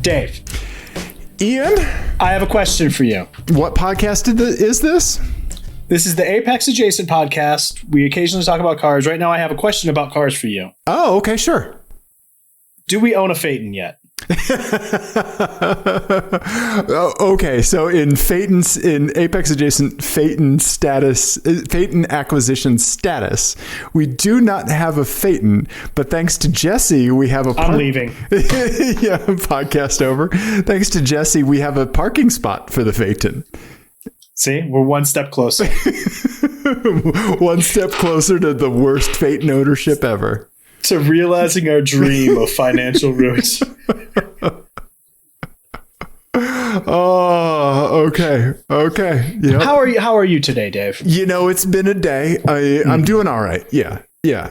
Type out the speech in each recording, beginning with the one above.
Dave. Ian? I have a question for you. What podcast is this? This is the Apex Adjacent podcast. We occasionally talk about cars. Right now I have a question about cars for you. Oh, okay, sure. Do we own a Phaeton yet? Okay, so in Apex Adjacent Phaeton acquisition status, we do not have a Phaeton, but thanks to Jesse, we have a I'm leaving. Yeah, podcast over. Thanks to Jesse, we have a parking spot for the Phaeton. See, we're one step closer. One step closer to the worst Phaeton ownership ever. To realizing our dream of financial ruin. Oh, okay. Yep. How are you today, Dave? You know, it's been a day. I'm doing all right. Yeah.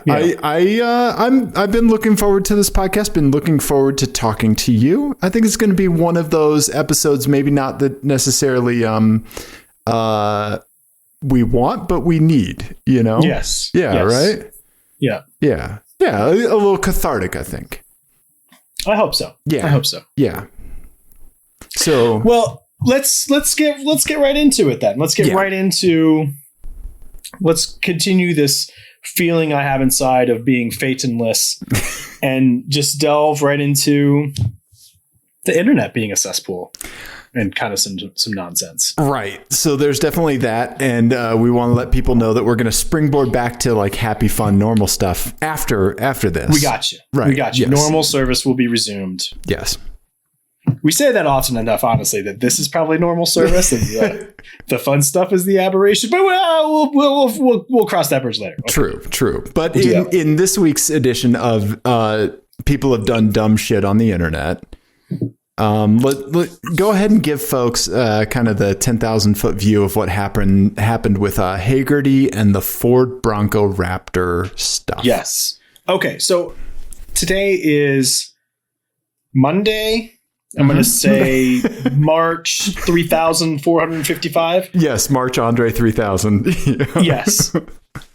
I've been looking forward to this podcast. Been looking forward to talking to you. I think it's going to be one of those episodes. Maybe not that necessarily we want, but we need. You know. Yes. Yeah. Yes. Right. Yeah. Yeah. Yeah. A little cathartic, I think. I hope so. Yeah. I hope so. Yeah. So well, let's get right into it then. Let's continue this feeling I have inside of being Phaetonless and just delve right into the internet being a cesspool and kind of some nonsense. Right. So there's definitely that. And we want to let people know that we're going to springboard back to like happy, fun, normal stuff after this. We got you. Right. We got you. Yes. Normal service will be resumed. Yes. We say that often enough, honestly, that this is probably normal service and the fun stuff is the aberration. But we'll cross that bridge later. Okay. True. But in this week's edition of People Have Done Dumb Shit on the Internet, go ahead and give folks kind of the 10,000 foot view of what happened with Hagerty and the Ford Bronco Raptor stuff. Yes. Okay. So today is Monday. I'm going to say March 3,455. Yes, March Andre 3000. Yes. No,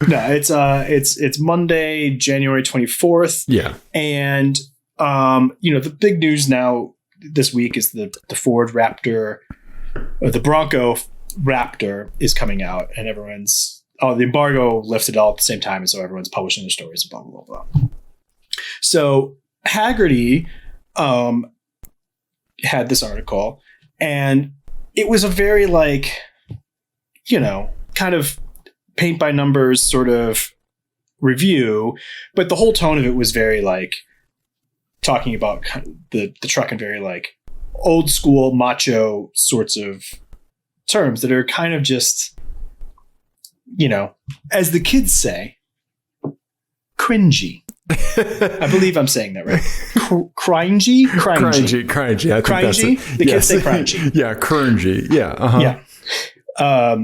it's Monday, January 24th. Yeah. And the big news now this week is the Ford Raptor, or the Bronco Raptor is coming out, and the embargo lifted all at the same time, and so everyone's publishing their stories and blah blah blah blah. So Hagerty had this article, and it was a very kind of paint by numbers sort of review, but the whole tone of it was very talking about kind of the truck in very old school macho sorts of terms that are kind of just, as the kids say, cringy. I believe I'm saying that right. Cringy. I think cringy. That's it. The kids say cringy. Yeah, cringy. Yeah. Uh-huh. Yeah.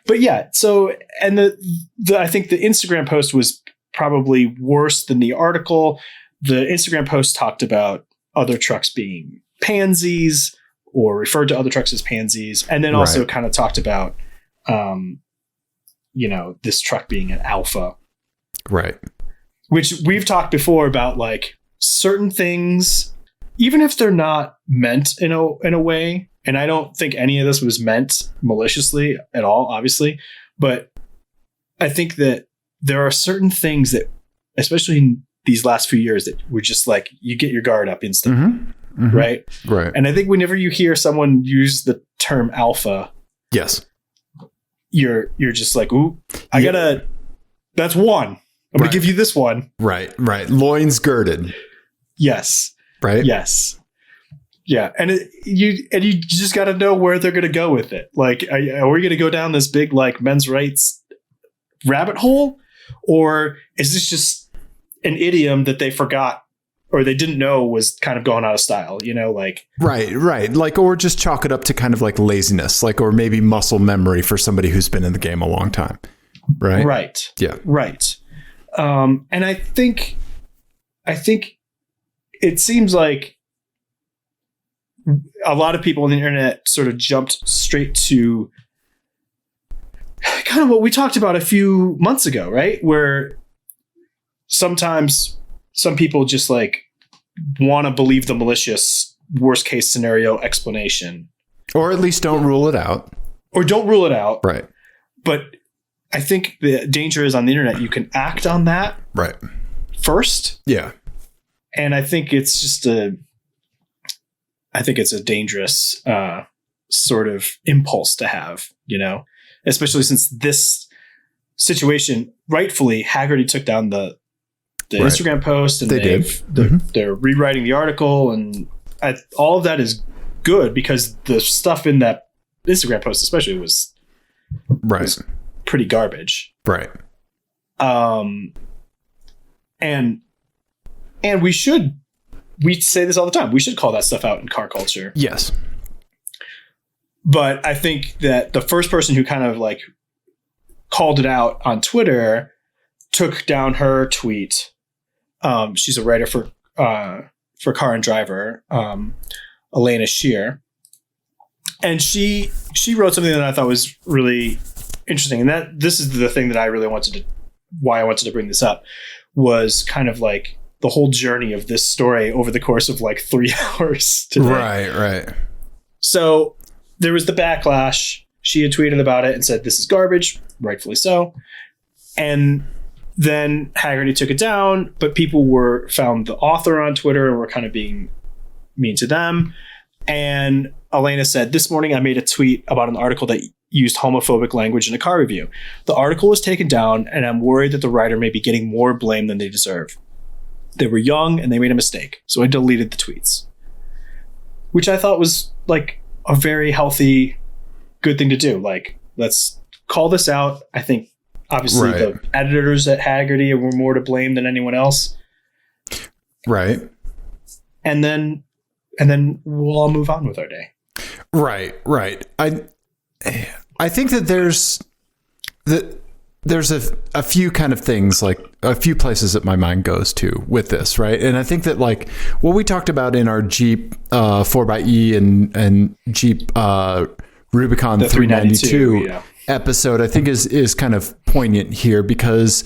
But yeah. So, and I think the Instagram post was probably worse than the article. The Instagram post talked about other trucks being pansies, or referred to other trucks as pansies, and then also kind of talked about, this truck being an alpha. Right. Which we've talked before about certain things, even if they're not meant in a way, and I don't think any of this was meant maliciously at all, obviously, but I think that there are certain things that, especially in these last few years, that were just you get your guard up instantly, mm-hmm. right? Right. And I think whenever you hear someone use the term alpha, yes, you're just ooh, that's one. I'm going to give you this one. Right. Loins girded. Yes. Right. Yes. Yeah. And you just got to know where they're going to go with it. Are we going to go down this big, men's rights rabbit hole? Or is this just an idiom that they forgot or they didn't know was kind of going out of style, Right. Or just chalk it up to kind of laziness, or maybe muscle memory for somebody who's been in the game a long time. Right. Right. Yeah. Right. And I think it seems like a lot of people on the internet sort of jumped straight to kind of what we talked about a few months ago, right? Where sometimes some people just want to believe the malicious worst case scenario explanation. Or at least don't rule it out. Or don't rule it out. Right. But I think the danger is on the internet, you can act on that right first. Yeah. And I think it's just a dangerous sort of impulse to have, especially since this situation, rightfully, Haggerty took down the right. Instagram post, and they're rewriting the article, and all of that is good because the stuff in that Instagram post especially was pretty garbage. Right. And we say this all the time. We should call that stuff out in car culture. Yes. But I think that the first person who kind of like called it out on Twitter took down her tweet. She's a writer for Car and Driver, Elena Shear. And she wrote something that I thought was really interesting. And this is the thing that I really why I wanted to bring this up, was kind of like the whole journey of this story over the course of like 3 hours today. Right. So there was the backlash. She had tweeted about it and said, this is garbage, rightfully so. And then Haggerty took it down, but people found the author on Twitter and were kind of being mean to them. And Elena said, this morning I made a tweet about an article that used homophobic language in a car review. The article was taken down, and I'm worried that the writer may be getting more blame than they deserve. They were young and they made a mistake, so I deleted the tweets. Which I thought was like a very healthy, good thing to do. Like, let's call this out. I think obviously the editors at Haggerty were more to blame than anyone else. Right. And then we'll all move on with our day. Right. I think that there's a few kind of things, like a few places that my mind goes to with this, right? And I think that like what we talked about in our Jeep 4xe and Jeep Rubicon 392 episode, I think is kind of poignant here, because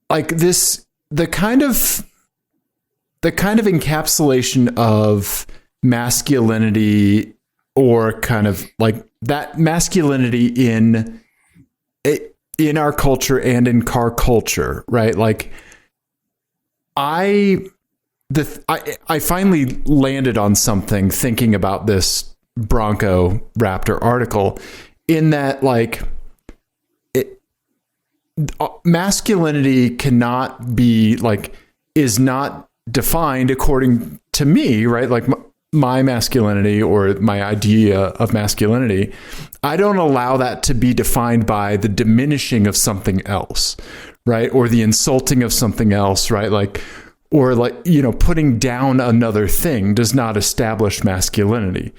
like the kind of encapsulation of masculinity, or kind of like that masculinity in our culture and in car culture, right? Like I finally landed on something thinking about this Bronco Raptor article, in that like masculinity cannot be like, is not defined according to me, right? Like my masculinity, or my idea of masculinity, I don't allow that to be defined by the diminishing of something else, right? Or the insulting of something else, right? Like, or like, putting down another thing does not establish masculinity,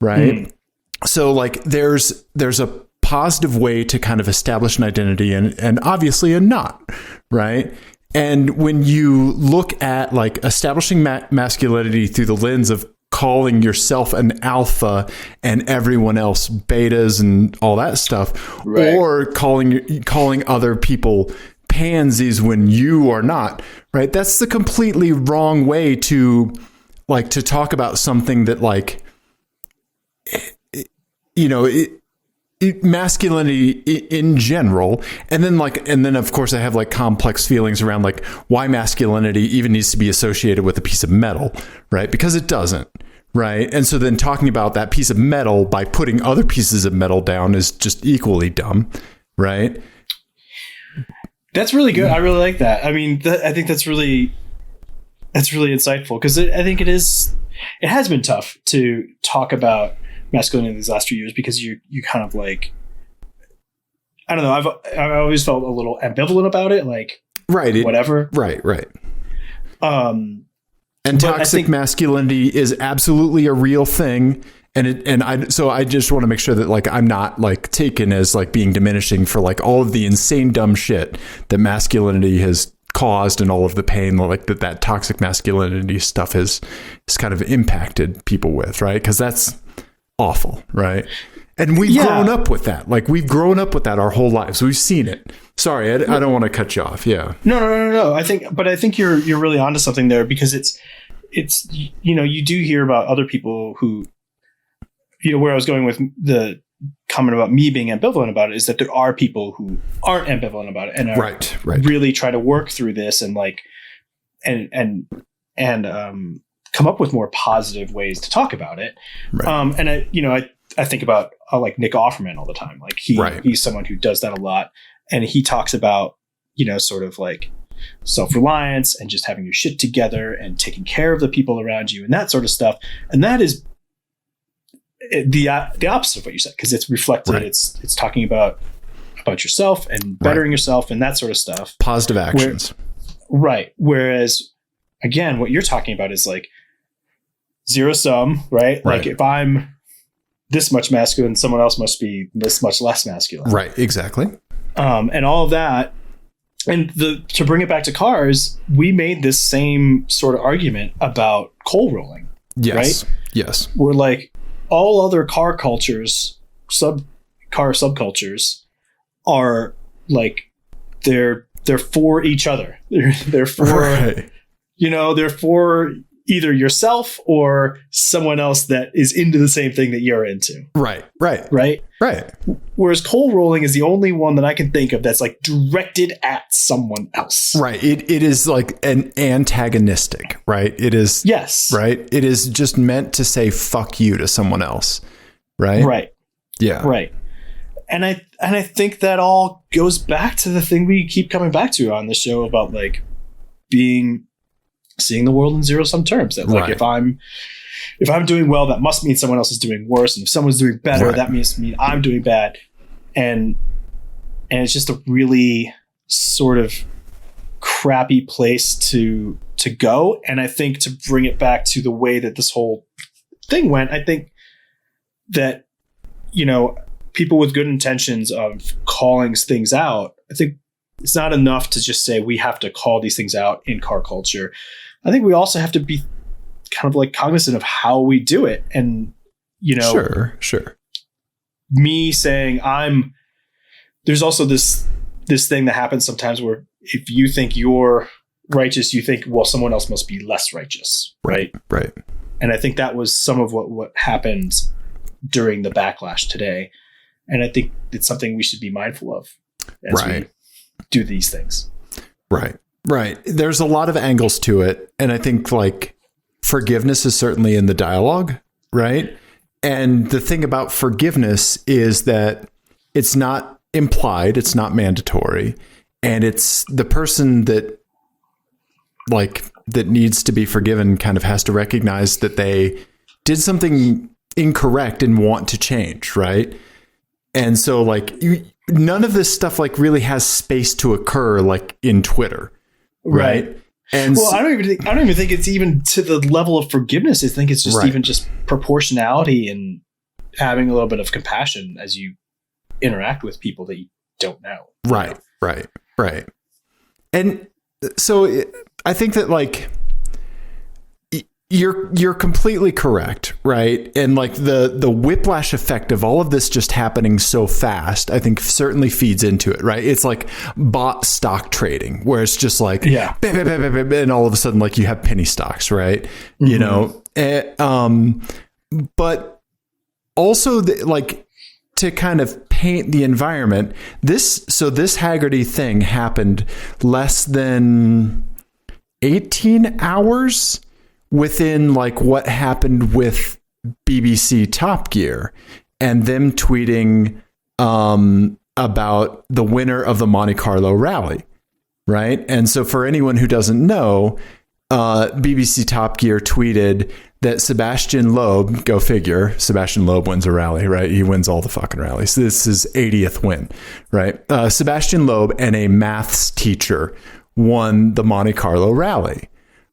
right? So like there's a positive way to kind of establish an identity, and obviously a not, right? And when you look at like establishing masculinity through the lens of calling yourself an alpha and everyone else betas and all that stuff, right, or calling other people pansies when you are not, right? That's the completely wrong way to talk about something that like, masculinity in general. And then of course I have like complex feelings around like why masculinity even needs to be associated with a piece of metal, right? Because it doesn't, right? And so then talking about that piece of metal by putting other pieces of metal down is just equally dumb, right? That's really good. I really like that. I mean, I think that's really insightful, because I think it has been tough to talk about masculinity these last few years, because you kind of like, I don't know, I've always felt a little ambivalent about it, like whatever. Right. And toxic masculinity is absolutely a real thing. So I just want to make sure that like I'm not like taken as like being diminishing for like all of the insane dumb shit that masculinity has caused, and all of the pain like that toxic masculinity stuff has kind of impacted people with, right? Because that's awful, right? And we've grown up with that. Like we've grown up with that our whole lives. We've seen it. Sorry, I don't want to cut you off. Yeah. No. I think you're really onto something there, because it's, you do hear about other people who, where I was going with the comment about me being ambivalent about it is that there are people who aren't ambivalent about it and are right. really try to work through this and like, and come up with more positive ways to talk about it. Right. And I think about like Nick Offerman all the time. Like he's someone who does that a lot. And he talks about, sort of like self-reliance and just having your shit together and taking care of the people around you and that sort of stuff. And that is the opposite of what you said, because it's reflected. Right. It's talking about yourself and bettering yourself and that sort of stuff. Positive actions. Whereas again, what you're talking about is like zero sum, right? Like if I'm this much masculine, someone else must be this much less masculine. Right. Exactly. And all of that. And to bring it back to cars, we made this same sort of argument about coal rolling. Yes. Right? Yes. We're like all other car cultures, car subcultures are like they're for each other. They're for they're for either yourself or someone else that is into the same thing that you're into. Right. Whereas coal rolling is the only one that I can think of that's like directed at someone else. Right. It is like an antagonistic, right? It is. Yes. Right. It is just meant to say fuck you to someone else. Right. Right. Yeah. Right. And I think that all goes back to the thing we keep coming back to on the show about like seeing the world in zero-sum terms. That like if I'm doing well, that must mean someone else is doing worse, and if someone's doing better, that means I'm doing bad. And it's just a really sort of crappy place to go. And I think to bring it back to the way that this whole thing went, I think that people with good intentions of calling things out, I think it's not enough to just say we have to call these things out in car culture. I think we also have to be kind of like cognizant of how we do it. And, Sure. Me saying there's also this thing that happens sometimes where if you think you're righteous, you think, well, someone else must be less righteous. Right. And I think that was some of what happened during the backlash today. And I think it's something we should be mindful of as we do these things. Right. There's a lot of angles to it. And I think like forgiveness is certainly in the dialogue. Right. And the thing about forgiveness is that it's not implied. It's not mandatory. And it's the person that needs to be forgiven kind of has to recognize that they did something incorrect and want to change. Right. And so like none of this stuff like really has space to occur like in Twitter. Right. And I don't even think it's even to the level of forgiveness. I think it's just even just proportionality and having a little bit of compassion as you interact with people that you don't know. Right. And so I think that like you're completely correct, right? And like the whiplash effect of all of this just happening so fast, I think certainly feeds into it, right? It's like bot stock trading, where it's just like, and all of a sudden, like you have penny stocks, right? Mm-hmm. But also like to kind of paint the environment, this Haggerty thing happened less than 18 hours within like what happened with BBC Top Gear and them tweeting about the winner of the Monte Carlo rally, right? And so for anyone who doesn't know, BBC Top Gear tweeted that Sebastian Loeb, go figure, Sebastian Loeb wins a rally, right? He wins all the fucking rallies. This is 80th win, right? Sebastian Loeb and a maths teacher won the Monte Carlo rally,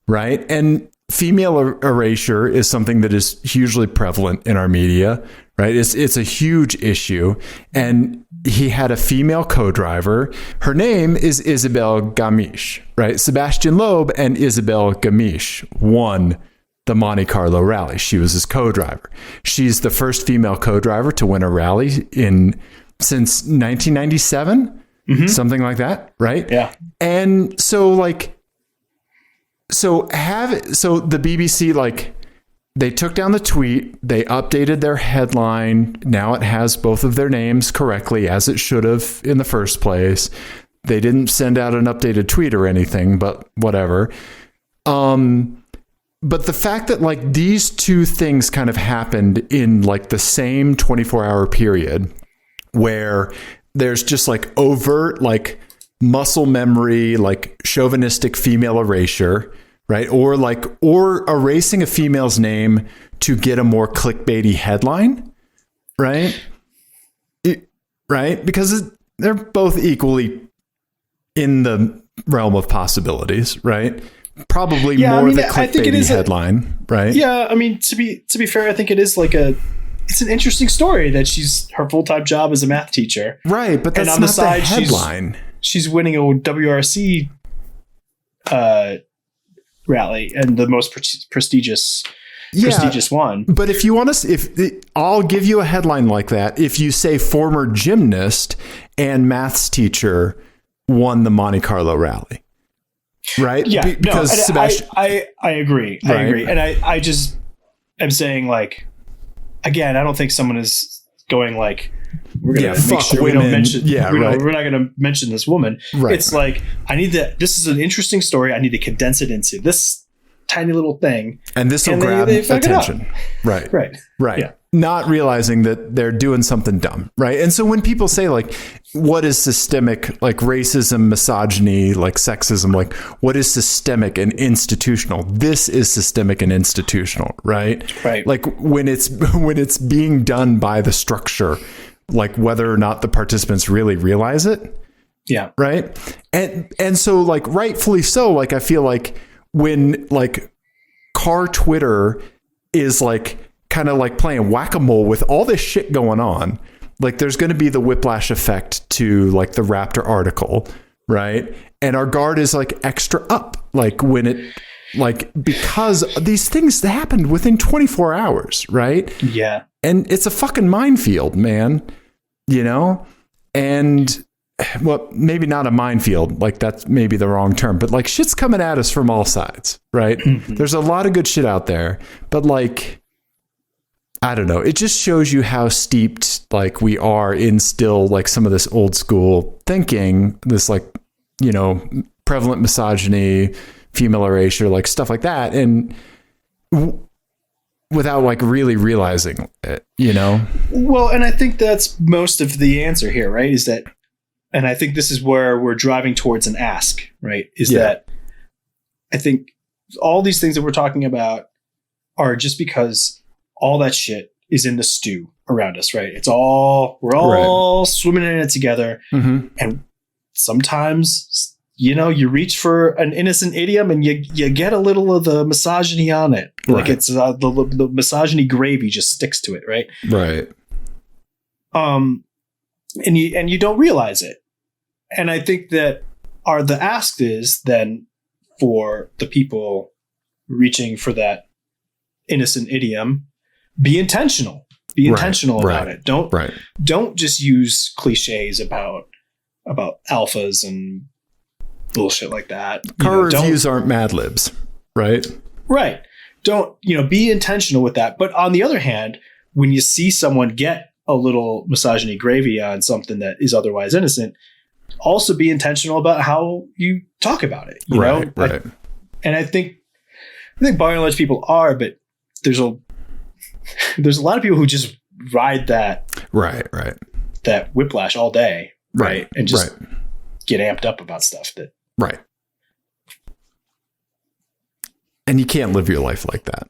right? And female erasure is something that is hugely prevalent in our media, right? It's a huge issue. And he had a female co-driver. Her name is Isabelle Gamish, right? Sebastian Loeb and Isabelle Gamish won the Monte Carlo rally. She was his co-driver. She's the first female co-driver to win a rally since 1997, something like that, right? Yeah. And so like, so the BBC, like, they took down the tweet, they updated their headline. Now it has both of their names correctly, as it should have in the first place. They didn't send out an updated tweet or anything, but whatever. But the fact that, like, these two things kind of happened in, like, the same 24-hour period, where there's just, like, overt, like, muscle memory, like, chauvinistic female erasure, right? Or erasing a female's name to get a more clickbaity headline, right? Right? Because they're both equally in the realm of possibilities, right? Probably more the clickbaity headline, right? Yeah, I mean, to be fair, I think it is like it's an interesting story that her full-time job is a math teacher, right? But that's on not the side, the headline. She's winning a WRC rally and the most prestigious one. But if you want to, I'll give you a headline like that. If you say former gymnast and maths teacher won the Monte Carlo rally. Right? Yeah, because Sebastian, I agree. Right? I agree. And I just am saying, like, again, I don't think someone is going like, we're going to make sure women. We don't mention, we're not going to mention this woman. Right. It's like, this is an interesting story. I need to condense it into this tiny little thing. And this will grab attention. Right. Yeah. Not realizing that they're doing something dumb. Right. And so when people say, like, what is systemic, like racism, misogyny, like sexism, like what is systemic and institutional? This is systemic and institutional. Right. Like when it's being done by the structure, like whether or not the participants really realize it. Yeah. Right. And so, like, rightfully so, like, I feel like when, like, car Twitter is, like, kind of like playing whack-a-mole with all this shit going on, like, there's going to be the whiplash effect to, like, the Raptor article, right? And our guard is, like, extra up, like, when it, like, because these things happened within 24 hours, right? Yeah. And it's a fucking minefield, man, you know? And, well, maybe not a minefield, like, that's maybe the wrong term, but, like, shit's coming at us from all sides, right? Mm-hmm. There's a lot of good shit out there, but, like, I don't know. It just shows you how steeped, like, we are in still, like, some of this old school thinking, this, like, you know, prevalent misogyny, female erasure, like, stuff like that. And without, like, really realizing it, you know? Well, and I think that's most of the answer here, right? Is that, and I think this is where we're driving towards an ask, right? Is that I think all these things that we're talking about are just because all that shit is in the stew around us, right? We're all swimming in it together. Mm-hmm. And sometimes, you know, you reach for an innocent idiom and you get a little of the misogyny on it. Right. Like it's the misogyny gravy just sticks to it. Right. Right. And you don't realize it. And I think that the ask is then for the people reaching for that innocent idiom, be intentional. Be intentional about it. Don't just use cliches about alphas and bullshit like that. Car reviews aren't Mad Libs, right? Right. Don't, be intentional with that. But on the other hand, when you see someone get a little misogyny gravy on something that is otherwise innocent, also be intentional about how you talk about it. You know? Right. And I think by and large people are, but there's a lot of people who just ride that that whiplash all day, right? And just get amped up about stuff that and you can't live your life like that.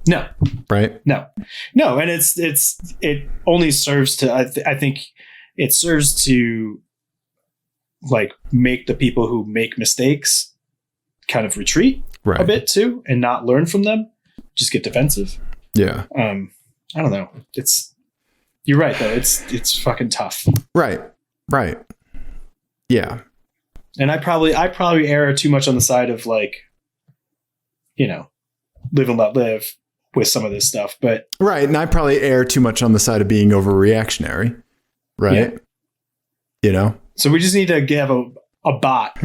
No. Right? No. And it only serves to I think it serves to, like, make the people who make mistakes kind of retreat a bit too and not learn from them, just get defensive. Yeah. I don't know. You're right though. It's fucking tough. Right. Yeah. And I probably err too much on the side of, like, live and let live with some of this stuff, but right. And I probably err too much on the side of being overreactionary. Right. Yeah. So we just need to have a bot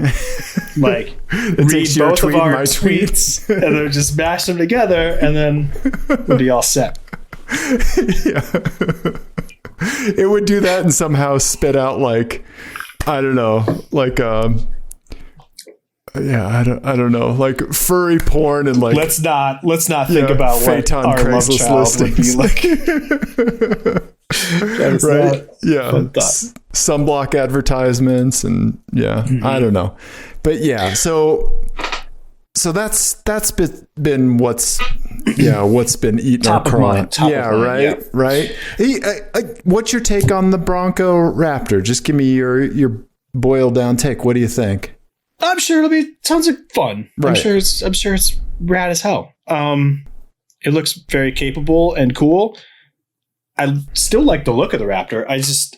like read your both tweet, of our my tweet. tweets and then just mash them together, and then we'll be all set. Yeah. It would do that and somehow spit out like, I don't know, like I don't know, like furry porn and like let's not think about what our love child would be like. Right? Yeah. Sunblock advertisements and I don't know. But yeah, so that's been what's been eating Top our of mind, craw. Yeah, right, yeah. right. Hey, what's your take on the Bronco Raptor? Just give me your boiled down take. What do you think? I'm sure it'll be tons of fun. Right. I'm sure it's rad as hell. It looks very capable and cool. I still like the look of the Raptor. I just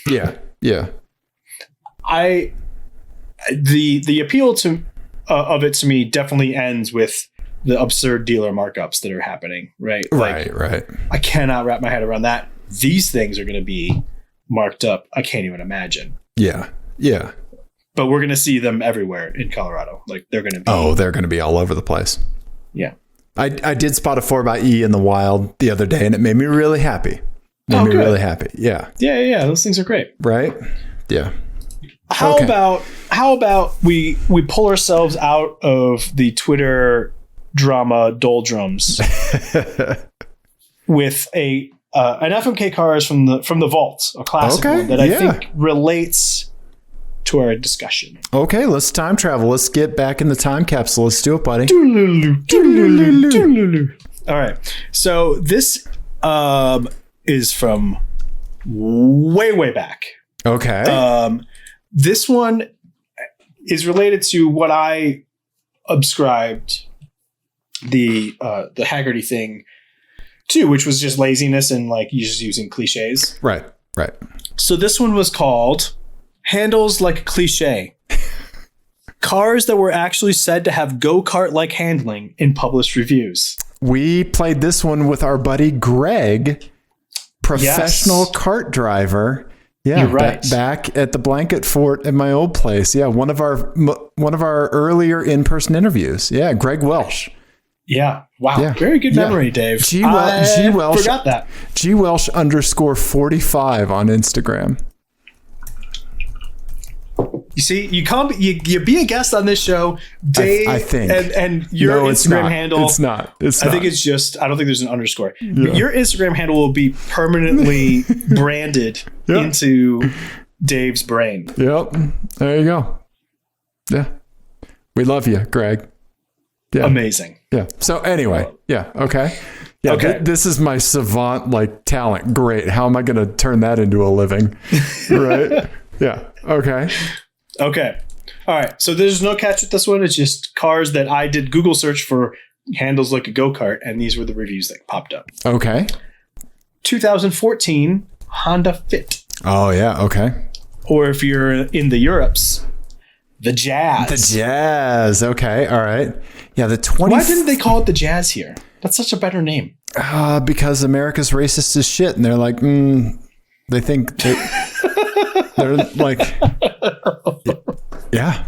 Yeah. The appeal to of it to me definitely ends with the absurd dealer markups that are happening, right? Right. I cannot wrap my head around that. These things are going to be marked up. I can't even imagine. Yeah. But we're going to see them everywhere in Colorado. Like they're going to be. They're going to be all over the place. Yeah. I did spot a 4xe in the wild the other day, and it made me really happy. Really happy. Yeah. Yeah. Those things are great. Right? Yeah. How about we pull ourselves out of the Twitter drama doldrums with an FMK cars from the vault, a classic one that I think relates to our discussion. Okay, let's time travel. Let's get back in the time capsule. Let's do it, buddy. All right. So this is from way back. Okay. This one is related to what I ascribed the Haggerty thing to, which was just laziness and like you just using cliches. Right. So this one was called Handles Like a Cliche. Cars that were actually said to have go-kart-like handling in published reviews. We played this one with our buddy Greg, professional kart driver. Yeah, you're right. Back at the Blanket Fort at my old place. Yeah, one of our earlier in-person interviews. Yeah, Greg Welsh. Yeah. Wow. Yeah. Very good memory, Dave. G. Welsh. Forgot that. G. Welsh _45 on Instagram. You see, you be a guest on this show, Dave. I think, and your Instagram handle. It's not. I think it's just. I don't think there's an underscore. Yeah. Your Instagram handle will be permanently branded into Dave's brain. Yep. There you go. Yeah. We love you, Greg. Yeah. Amazing. Yeah. So anyway, yeah. Okay. Yeah. Okay. This is my savant like talent. Great. How am I going to turn that into a living? Right. Yeah. Okay. Okay. All right. So there's no catch with this one. It's just cars that I did Google search for handles like a go-kart, and these were the reviews that popped up. Okay. 2014 Honda Fit. Oh, yeah. Okay. Or if you're in the Europes, the Jazz. The Jazz. Okay. All right. Yeah. Why didn't they call it the Jazz here? That's such a better name. Because America's racist as shit, and they're like, they think they're like, yeah.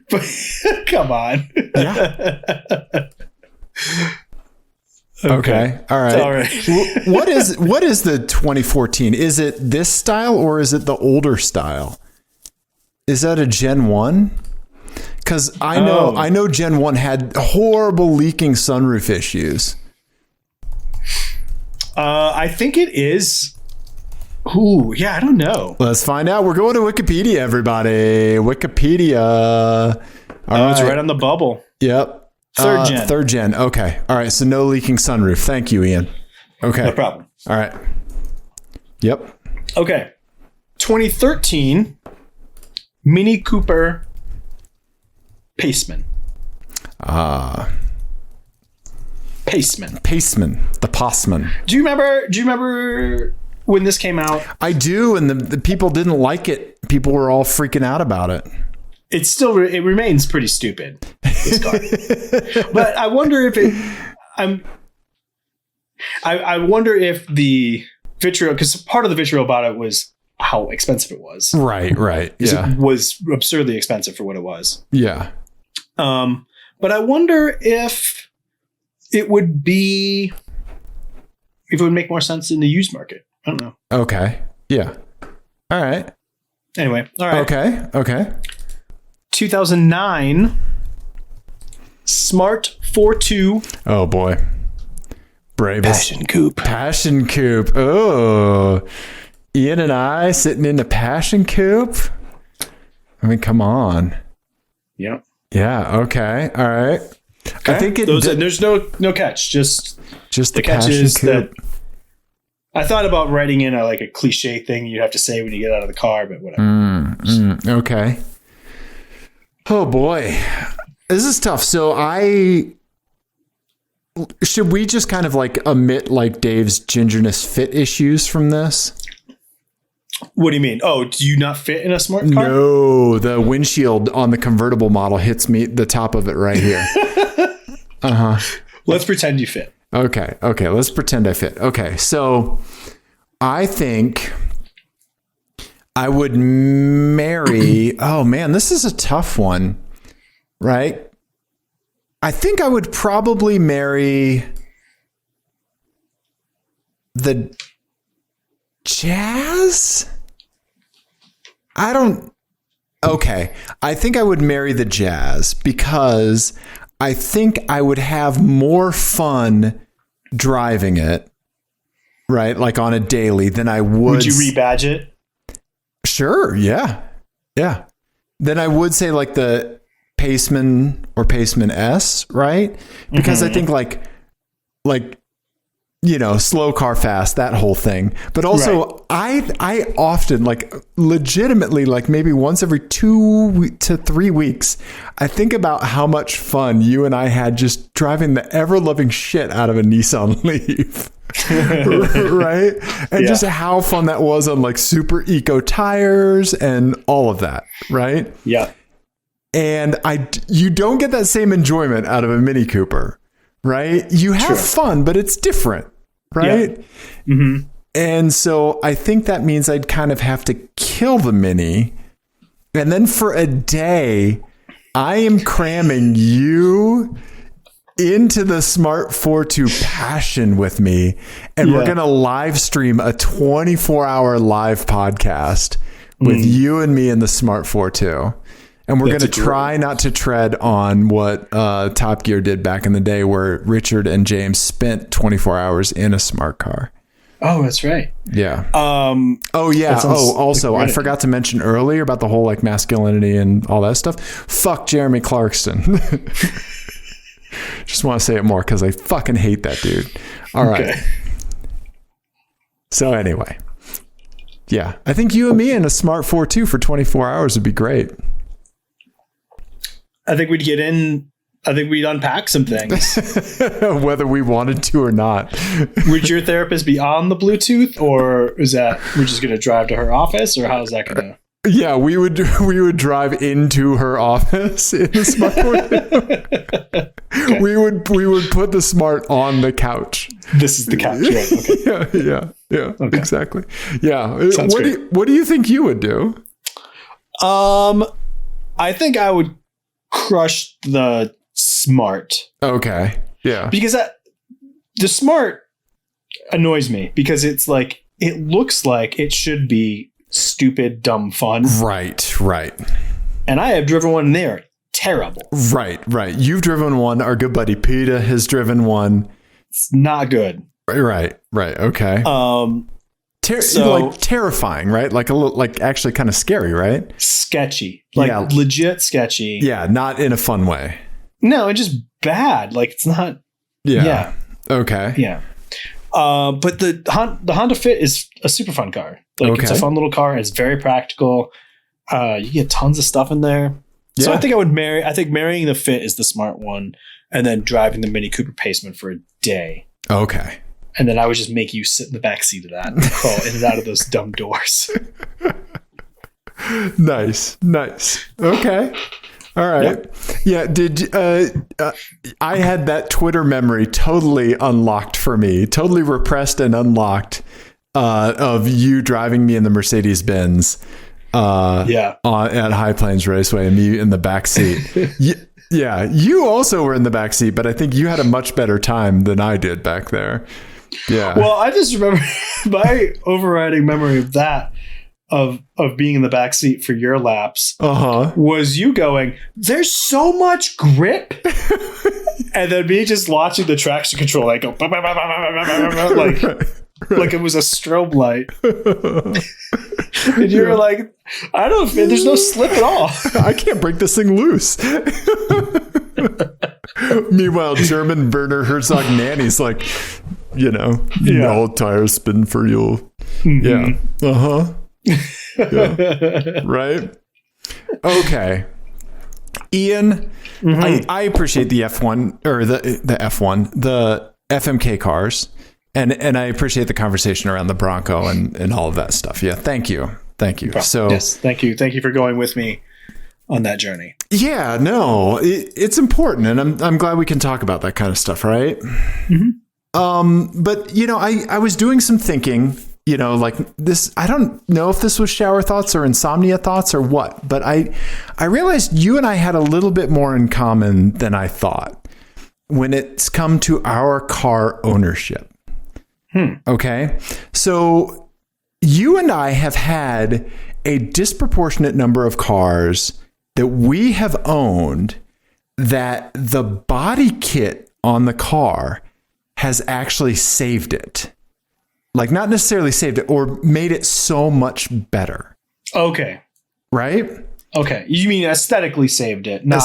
But come on. Yeah. Okay. All right. What is the 2014? Is it this style or is it the older style? Is that a Gen 1? Because I know Gen 1 had horrible leaking sunroof issues. I think it is. Ooh, yeah, I don't know. Let's find out. We're going to Wikipedia, everybody. Wikipedia. It's right on the bubble. Yep. Third gen. Okay. All right. So no leaking sunroof. Thank you, Ian. Okay. No problem. All right. Yep. Okay. 2013 Mini Cooper Paceman. Paceman. The Passman. Do you remember when this came out? I do, and the people didn't like it. People were all freaking out about it. It remains pretty stupid, this car. But I wonder if I wonder if the vitriol, because part of the vitriol about it was how expensive it was. Right. Yeah. It was absurdly expensive for what it was. Yeah. But I wonder if it would make more sense in the used market. I don't know. Okay. Yeah. All right. Anyway. All right. Okay. 2009 Smart 4.2. Oh boy. Bravest. Passion coupe. Oh. Ian and I sitting in the passion coupe. I mean, come on. Yep. Yeah. Okay. All right. Okay. I think there's no catch. Just the catch passion is coupe. that I thought about writing in a cliche thing you have to say when you get out of the car, but whatever. Okay. Oh boy, this is tough. So should we just kind of omit Dave's gingerness fit issues from this? What do you mean? Oh, do you not fit in a smart car? No, the windshield on the convertible model hits me the top of it right here. Let's pretend you fit. Okay. Let's pretend I fit. Okay. So I think I would marry. Oh man, this is a tough one, right? I think I would probably marry the Jazz. Okay. I think I would marry the Jazz because I think I would have more fun driving it, right? On a daily than I would. Would you rebadge it? Sure. Yeah. Then I would say the Paceman or Paceman S, right? Because I think slow car fast, that whole thing. But also I often legitimately maybe once every 2 to 3 weeks, I think about how much fun you and I had just driving the ever loving shit out of a Nissan Leaf. Right? And just how fun that was on super eco tires and all of that. Right? Yeah. And you don't get that same enjoyment out of a Mini Cooper. Right? You have fun, but it's different. Right? Yeah. Mm-hmm. And so I think that means I'd kind of have to kill the Mini. And then for a day, I am cramming you into the Smart 4.2 Passion with me. And we're going to live stream a 24-hour live podcast with you and me in the Smart 4.2. And we're going to try not to tread on what Top Gear did back in the day where Richard and James spent 24 hours in a smart car. Oh, that's right. Yeah. Also, I forgot to mention earlier about the whole masculinity and all that stuff. Fuck Jeremy Clarkson. Just want to say it more because I fucking hate that dude. All right. So anyway. Yeah. I think you and me in a Smart 4.2 for 24 hours would be great. I think we'd get in. I think we'd unpack some things. Whether we wanted to or not. Would your therapist be on the Bluetooth, or is that we're just going to drive to her office, or how's that going to? Yeah, we would drive into her office in the Smart 4.2. Okay. We would put the Smart on the couch. This is the couch, right? Okay. Yeah. Okay. Exactly. Yeah. What do you think you would do? I think I would crush the Smart. Okay. Yeah. Because the Smart annoys me because it's it looks like it should be stupid, dumb fun. Right. And I have driven one and they are terrible. Right. You've driven one. Our good buddy Peta has driven one. It's not good. Right. Okay. Terrifying, right? A little, actually kind of scary, right? Sketchy, legit sketchy. Yeah, not in a fun way. No, it's just bad. It's not. Yeah. Okay. Yeah. But the Honda Fit is a super fun car. It's a fun little car. It's very practical. You get tons of stuff in there. Yeah. So I think I think marrying the Fit is the smart one, and then driving the Mini Cooper Paceman for a day. Okay. And then I would just make you sit in the back seat of that and crawl in and out of those dumb doors. Nice. Okay. All right. Yeah. Did I had that Twitter memory totally unlocked for me, totally repressed and unlocked of you driving me in the Mercedes Benz. At High Plains Raceway and me in the back seat. Yeah, you also were in the back seat, but I think you had a much better time than I did back there. Yeah. Well, I just remember my overriding memory of that. Of being in the back seat for your laps was you going, there's so much grip. And then me just watching the traction control, like go like it was a strobe light. And you were like, I don't know, there's no slip at all. I can't break this thing loose. Meanwhile, German Werner Herzog nanny's like, no tires spin for you. Mm-hmm. Yeah. Yeah. Right. Okay. Ian, I appreciate the F1 or the F1, the FMK cars, and I appreciate the conversation around the Bronco and all of that stuff. Yeah. Thank you. So yes, thank you for going with me on that journey. Yeah, no, it's important, and I'm glad we can talk about that kind of stuff, right? Mm-hmm. But I was doing some thinking. Like this, I don't know if this was shower thoughts or insomnia thoughts or what, but I realized you and I had a little bit more in common than I thought when it's come to our car ownership. Okay. So you and I have had a disproportionate number of cars that we have owned that the body kit on the car has actually saved it. Like not necessarily saved it or made it so much better. Okay. Right? Okay. You mean aesthetically saved it, not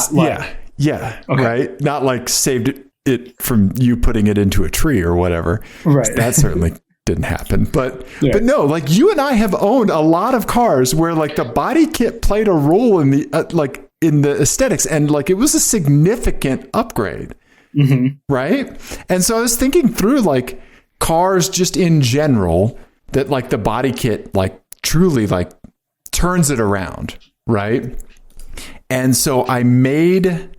Yeah. Okay. Right? Not like saved it from you putting it into a tree or whatever. Right. That certainly didn't happen. But no, like you and I have owned a lot of cars where like the body kit played a role in the in the aesthetics, and like it was a significant upgrade. Mm-hmm. Right? And so I was thinking through like cars just in general that like the body kit like truly like turns it around, right? And so I made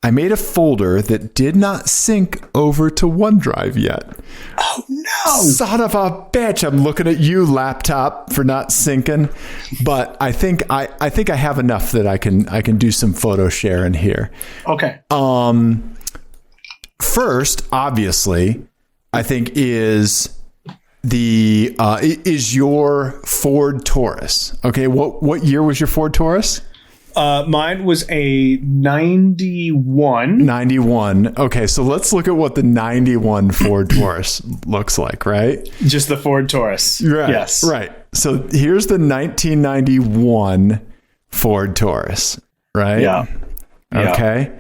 a folder that did not sync over to OneDrive yet. Oh no. Son of a bitch. I'm looking at you, laptop, for not syncing, but I think I have enough that I can do some photo sharing here. Okay. First, obviously, I think is your Ford Taurus. Okay, what year was your Ford Taurus? Mine was a 91. 91. Okay, so let's look at what the 91 Ford Taurus looks like, right? Just the Ford Taurus. Right. Yes. Right. So here's the 1991 Ford Taurus, right? Yeah. Okay. Yeah.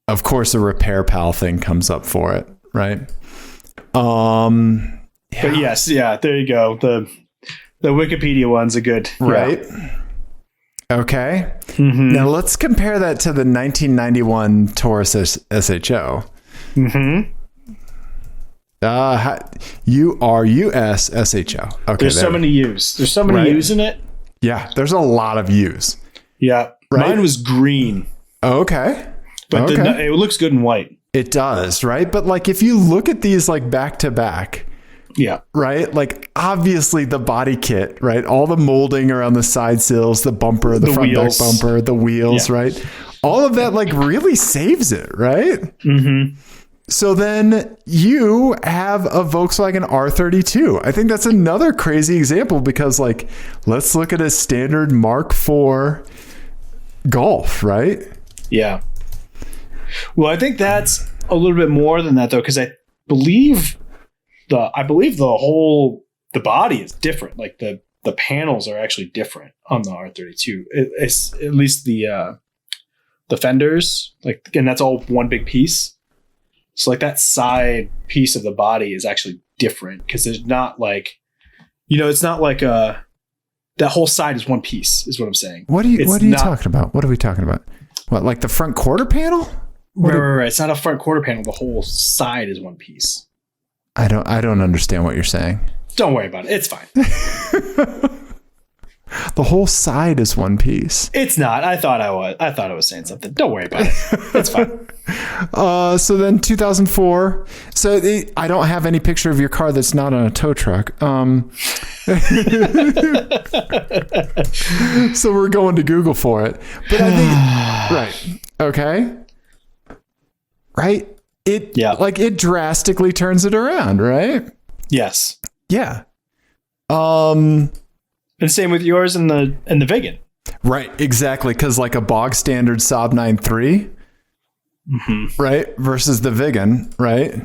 Of course, a Repair Pal thing comes up for it, right? But yes, there you go. The Wikipedia one's a good, right? Yeah. Okay. Mm-hmm. Now let's compare that to the 1991 Taurus SHO. Mm-hmm. US SHO. Okay. There's so many U's. There's so many U's in it. Yeah. There's a lot of U's. Yeah. Right? Mine was green. Okay. But it looks good in white. It does, right? But like if you look at these like back to back, right? Like obviously the body kit, right? All the molding around the side sills, the bumper, the front back bumper, the wheels, right? All of that like really saves it, right? Mm-hmm. So then you have a Volkswagen R32. I think that's another crazy example because like let's look at a standard Mark IV Golf, right? Yeah. Well, I think that's a little bit more than that, though, because I believe the body is different. Like the panels are actually different on the R32. It's at least the fenders, like, and that's all one big piece. So like that side piece of the body is actually different because there's not like, it's not like that whole side is one piece. Is what I'm saying. What are you talking about? What are we talking about? What, like the front quarter panel? Right. It's not a front quarter panel. The whole side is one piece. I don't understand what you're saying. Don't worry about it. It's fine. The whole side is one piece. It's not. I thought I was saying something. Don't worry about it. It's fine. So then 2004. So I don't have any picture of your car that's not on a tow truck. So we're going to Google for it. But I think right. Okay. Right? It drastically turns it around, right? Yes. Yeah. And same with yours and the Vegan. Right, exactly. Because like a bog standard Saab 9.3, right, versus the Vegan, right?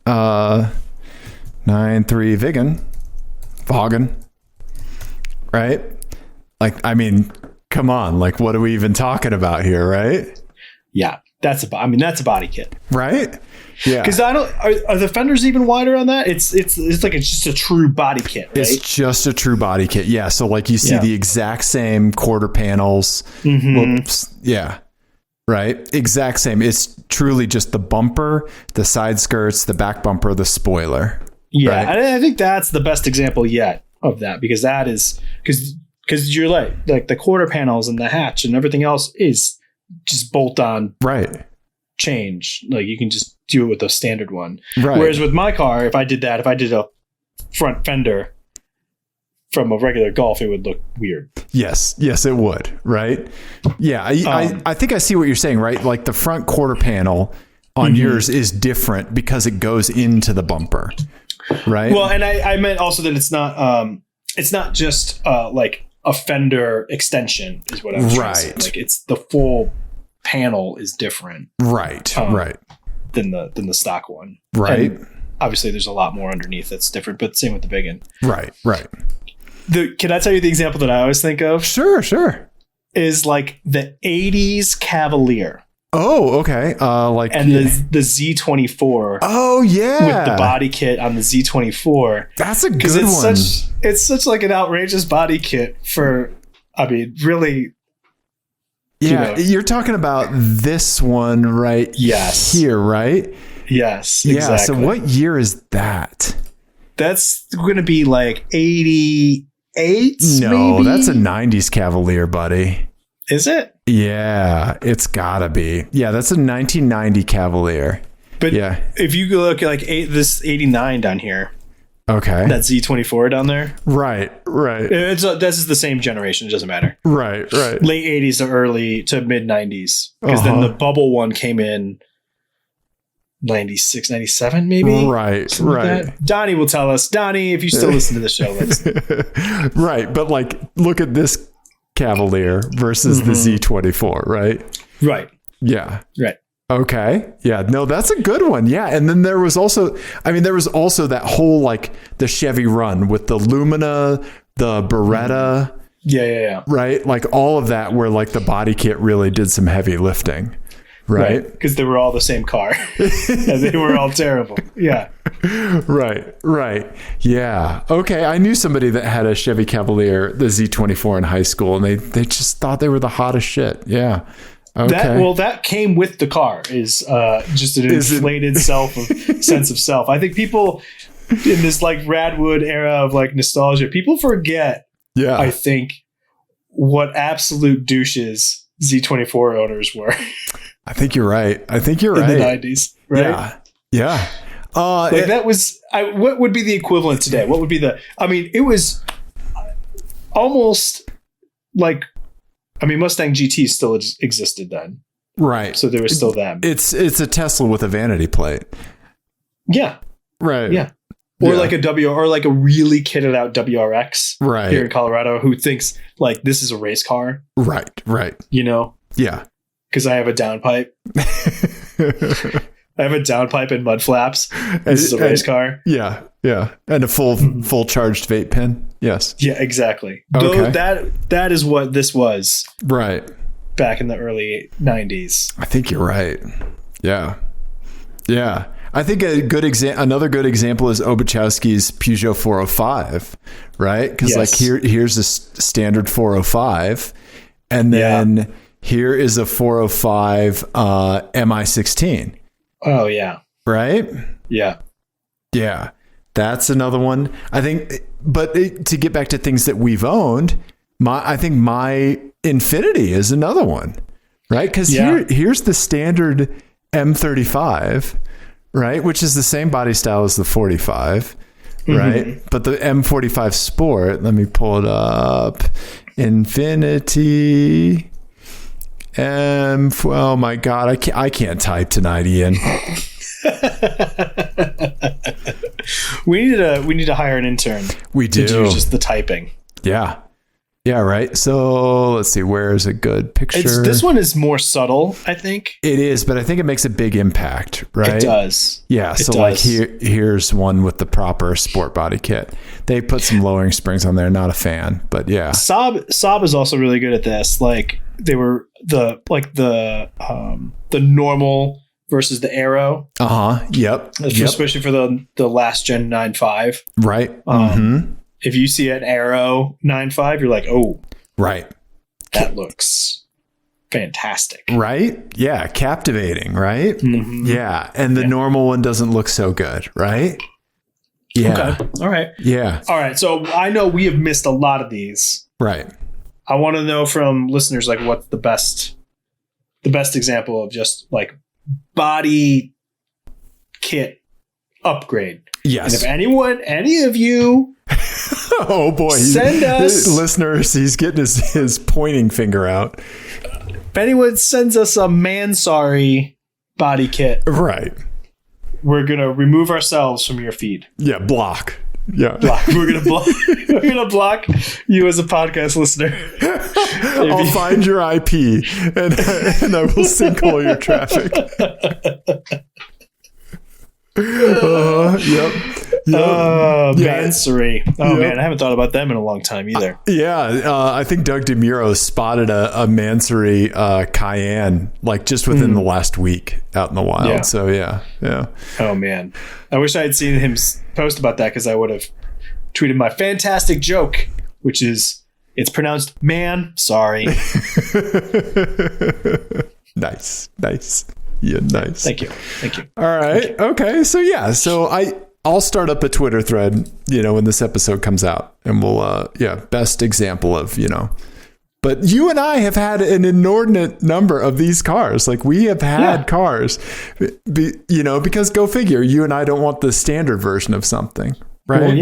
9.3 Vegan, right? Like, I mean, come on, like, what are we even talking about here, right? Yeah, that's a body kit, right? Yeah, because are the fenders even wider on that? It's like it's just a true body kit, right? It's just a true body kit. Yeah, so like you see the exact same quarter panels. Whoops. Yeah, right. Exact same. It's truly just the bumper, the side skirts, the back bumper, the spoiler. Yeah, right? I think that's the best example yet of that, because that is because you're like the quarter panels and the hatch and everything else is just bolt on, right? Change, like you can just do it with a standard one, right? Whereas with my car, if I did a front fender from a regular Golf, it would look weird. Yes, it would, right? Yeah, I think I see what you're saying, right? Like the front quarter panel on yours is different because it goes into the bumper, right? Well, and I meant also that it's not just like a fender extension is what I'm trying to say. Like it's the full panel is different, right than the stock one, right? And obviously there's a lot more underneath that's different, but same with the Vegan, right. Can I tell you the example that I always think of? Sure. Is like the 80s Cavalier. Oh, okay. The Z24. Oh, yeah. With the body kit on the Z24. That's a good one. It's such like an outrageous body kit for, I mean, really. Yeah, you're talking about this one right here, right? Yes, yeah, exactly. So what year is that? That's going to be like 88, no, maybe? That's a 90s Cavalier, buddy. Is it? Yeah, it's gotta be. Yeah, that's a 1990 Cavalier. But yeah, if you look at like this 89 down here, okay, that Z24 down there, right. This is the same generation. It doesn't matter. Right. Late 80s to early to mid 90s, because then the bubble one came in 96, 97, maybe. Right. Like Donnie will tell us. Donnie, if you still listen to the show, right. But like, look at this Cavalier versus the Z24, right? Right. Yeah. Right. Okay. Yeah. No, that's a good one. Yeah. And then there was also that whole like the Chevy run with the Lumina, the Beretta. Yeah. Right. Like all of that where like the body kit really did some heavy lifting. Right. Because they were all the same car and they were all terrible. Yeah. Right. Yeah. Okay. I knew somebody that had a Chevy Cavalier, the Z24 in high school, and they just thought they were the hottest shit. Yeah. Okay. That came with the car is just an inflated sense of self. I think people in this like Radwood era of like nostalgia, people forget, I think, what absolute douches Z24 owners were. I think you're right. In the 90s, right? Yeah. That was, what would be the equivalent today? What would be it was almost like, Mustang GT still existed then. Right. So there was still them. It's a Tesla with a vanity plate. Yeah. Right. Yeah. Or like a really kitted out WRX here in Colorado who thinks like this is a race car. Right. You know? Yeah. Because I have a downpipe. I have a downpipe and mud flaps. This is a race car. Yeah. And a full charged vape pen. Yes. Yeah, exactly. Okay. That is what this was. Right. Back in the early 90s. I think you're right. Yeah. I think another good example is Obachowski's Peugeot 405, right? Because like here's a standard 405, and then here is a 405 MI16. Oh yeah. Right? Yeah. That's another one. I think, but to get back to things that we've owned, I think my Infinity is another one, right? Because here's the standard M35, right? Which is the same body style as the 45, right? Mm-hmm. But the M45 Sport, let me pull it up. Infinity oh my God, I can't type tonight, Ian. We need to hire an intern. We do. To do just the typing. Yeah. Yeah, right. So let's see, where is a good picture? This one is more subtle, I think. It is, but I think it makes a big impact, right? It does. Yeah. So like here's one with the proper sport body kit. They put some lowering springs on there. Not a fan, but yeah. Saab is also really good at this. Like they were the normal versus the Aero. Yep. Especially for the last gen 9.5. Right. If you see an Aero 9.5, you're like, oh, right. That looks fantastic. Right? Yeah. Captivating, right? Mm-hmm. Yeah. And the normal one doesn't look so good, right? Yeah. Okay. All right. Yeah. All right. So I know we have missed a lot of these. Right. I want to know from listeners, like, what's the best example of just like body kit upgrade. Yes. And if any of you oh boy, send us listeners, he's getting his pointing finger out. If anyone sends us a man-sorry body kit, right, we're gonna remove ourselves from your feed. Yeah, block. Yeah, block. We're gonna block. We're gonna block you as a podcast listener. I'll find your IP and I will sync all your traffic. Mansory. Man, I haven't thought about them in a long time either. I think Doug DeMuro spotted a Mansory Cayenne like just within the last week out in the wild. Yeah. So yeah. Oh man, I wish I had seen him post about that because I would have tweeted my fantastic joke, which is it's pronounced man. Sorry. Nice. Yeah, nice. Thank you. All right. Okay. So I'll start up a Twitter thread, when this episode comes out, and we'll best example of, But you and I have had an inordinate number of these cars. Like we have had cars, because go figure, you and I don't want the standard version of something, right? Well,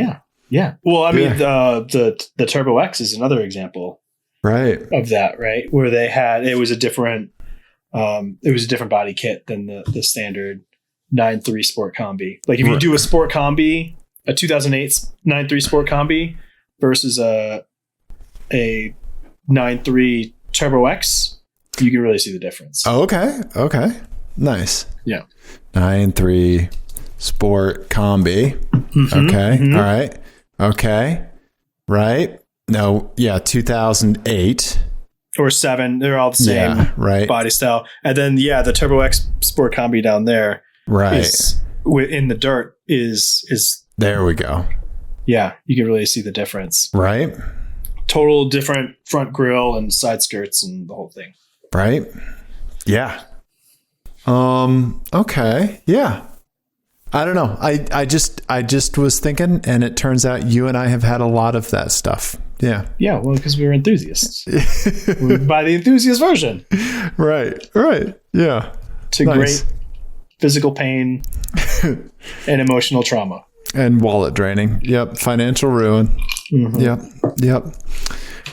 yeah. Well, I mean, the Turbo X is another example, right, of that, right? Where it was a different body kit than the standard 9.3 Sport Combi. Like if you do a Sport Combi, a 2008 9.3 Sport Combi versus a 9.3 Turbo X, you can really see the difference. Oh, okay. Nice. Yeah. 9.3 Sport Combi. Mm-hmm, okay. Mm-hmm. All right. Okay. Right. No. Yeah. 2008. Or 7, they're all the same body style. And then, the Turbo X Sport Combi down there, in the dirt is there we go. Yeah, you can really see the difference. Right. Total different front grille and side skirts and the whole thing. Right. Yeah. Okay. Yeah. I don't know. I just was thinking, and it turns out you and I have had a lot of that stuff. Yeah. Yeah. Well, because we were enthusiasts. We buy the enthusiast version. Right. Yeah. To great physical pain and emotional trauma. And wallet draining. Yep. Financial ruin. Mm-hmm. Yep.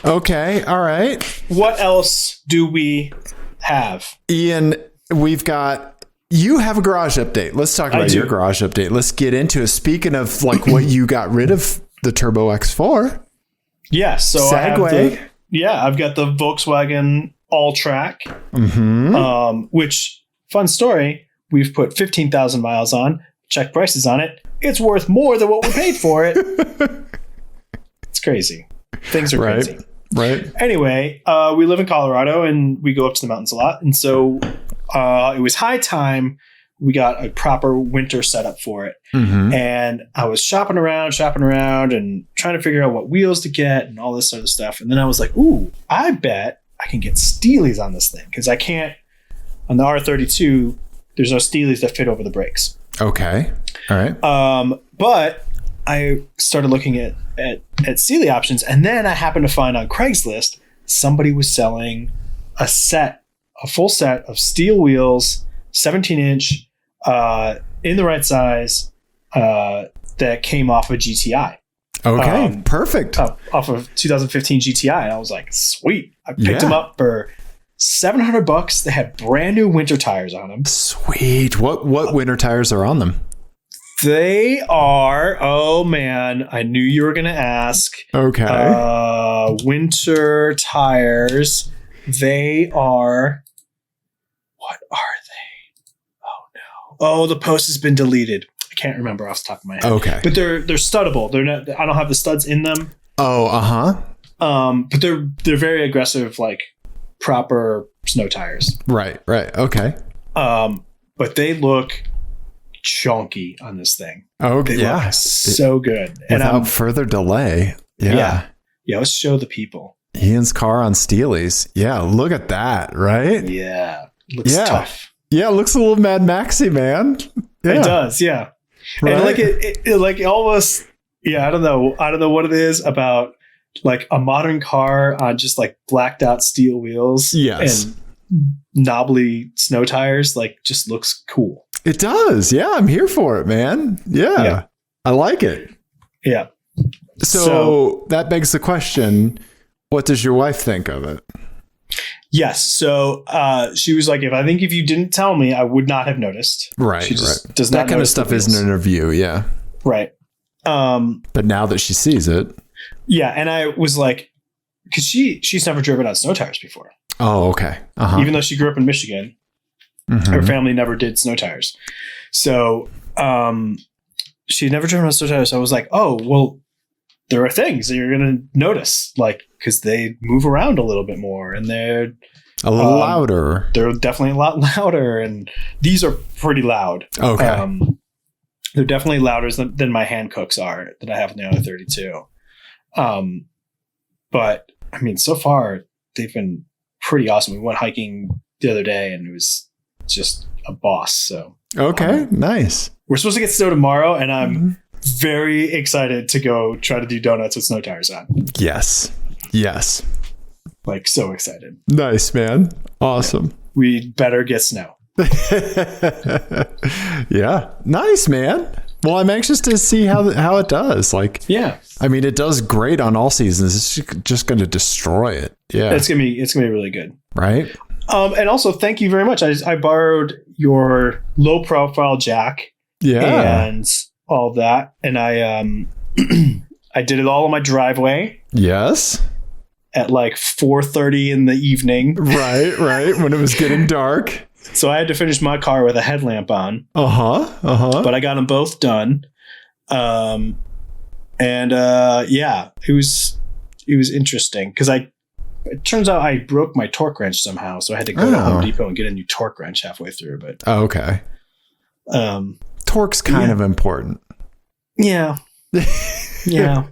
Okay. All right. What else do we have? Ian, you have a garage update. Let's talk about your garage update. Let's get into it. Speaking of like what you got rid of the Turbo X for. Yeah. So Segway. I've got the Volkswagen All-Track, which, fun story, we've put 15,000 miles on, check prices on it. It's worth more than what we paid for it. It's crazy. Things are crazy. Right. Anyway, we live in Colorado and we go up to the mountains a lot. And so it was high time we got a proper winter setup for it. Mm-hmm. And I was shopping around and trying to figure out what wheels to get and all this sort of stuff. And then I was like, ooh, I bet I can get Steelies on this thing. Because I can't, on the R32, there's no Steelies that fit over the brakes. Okay. All right. But I started looking at at Sealy Options, and then I happened to find on Craigslist somebody was selling a full set of steel wheels, 17-inch, in the right size, that came off a GTI. Okay, perfect. Off of 2015 GTI, and I was like, sweet. I picked them up for $700. They had brand new winter tires on them. Sweet. What winter tires are on them? They are, oh man, I knew you were going to ask. Okay. Winter tires. They are, what are they? Oh no. Oh, the post has been deleted. I can't remember off the top of my head. Okay. But they're studdable. They're not, I don't have the studs in them. Oh, uh-huh. But they're very aggressive, like proper snow tires. Right. Okay. But they look chunky on this thing. Oh, they look so good. Without further delay. Yeah. Let's show the people. Ian's car on Steely's. Yeah, look at that, right? Yeah. Looks tough. Yeah, it looks a little Mad Maxy, man. Yeah. It does, yeah. Right? And like it like almost, I don't know what it is about like a modern car on just like blacked out steel wheels and knobbly snow tires, like just looks cool. It does. Yeah, I'm here for it, man. Yeah. I like it. Yeah. So that begs the question, what does your wife think of it? Yes. So she was like, if you didn't tell me, I would not have noticed. Right. She just does not. That kind of stuff isn't in her view. Yeah. Right. But now that she sees it. Yeah. And I was like, because she's never driven on snow tires before. Oh, okay. Uh-huh. Even though she grew up in Michigan, her family never did snow tires. So she had never driven on snow tires. So I was like, oh, well, there are things that you're going to notice, like, because they move around a little bit more and they're a little louder. They're definitely a lot louder. And these are pretty loud. Okay. They're definitely louder than my Hancooks are that I have in the other 32. But I mean, so far they've been pretty awesome. We went hiking the other day and it was just a boss. So, okay, nice. We're supposed to get snow tomorrow and I'm very excited to go try to do donuts with snow tires on. Yes. Like so excited. Nice, man. Awesome. We better get snow. Yeah. Nice, man. Well, I'm anxious to see how it does. Like, I mean, it does great on all seasons. It's just going to destroy it. Yeah. It's going to be really good. Right. And also thank you very much. I borrowed your low profile jack. Yeah. And all that. And I I did it all in my driveway. Yes. At like 4:30 in the evening. Right. When it was getting dark. So I had to finish my car with a headlamp on. But I got them both done. It was interesting because it turns out I broke my torque wrench somehow, so I had to go to Home Depot and get a new torque wrench halfway through. But okay. Torque's kind of important. Yeah. Yeah.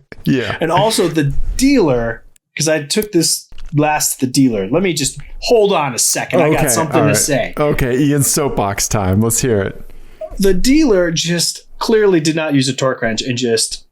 And also the dealer, because I took this last to the dealer. Let me just hold on a second. I got something to say. Okay, Ian's soapbox time. Let's hear it. The dealer just clearly did not use a torque wrench and just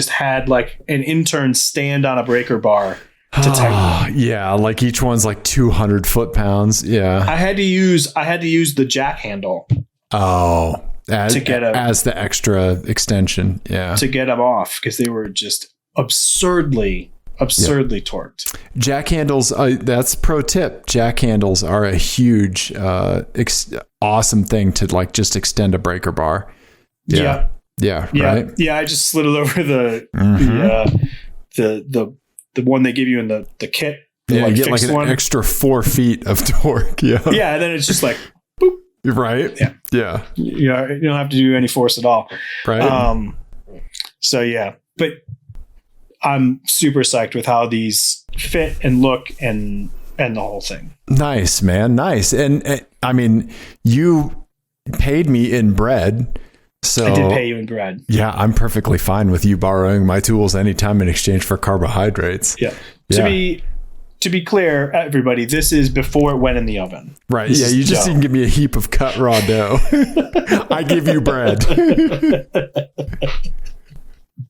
had like an intern stand on a breaker bar to tighten. Yeah, like each one's like 200 foot-pounds. Yeah. I had to use the jack handle. Oh, as the extra extension. Yeah. To get them off because they were just absurdly torqued. Jack handles, that's pro tip. Jack handles are a huge, awesome thing to like just extend a breaker bar. Yeah. Right. Yeah. I just slid it over the one they give you in the kit. You get like an extra 4 feet of torque. Yeah. Yeah. And then it's just like, boop. Right. Yeah. You don't have to do any force at all. Right. So yeah, but I'm super psyched with how these fit and look and the whole thing. Nice, man. Nice. And I mean, you paid me in bread. So I did pay you in bread. Yeah. I'm perfectly fine with you borrowing my tools anytime in exchange for carbohydrates. Yeah. To be clear, everybody, this is before it went in the oven. Right. You just didn't give me a heap of cut raw dough. I give you bread.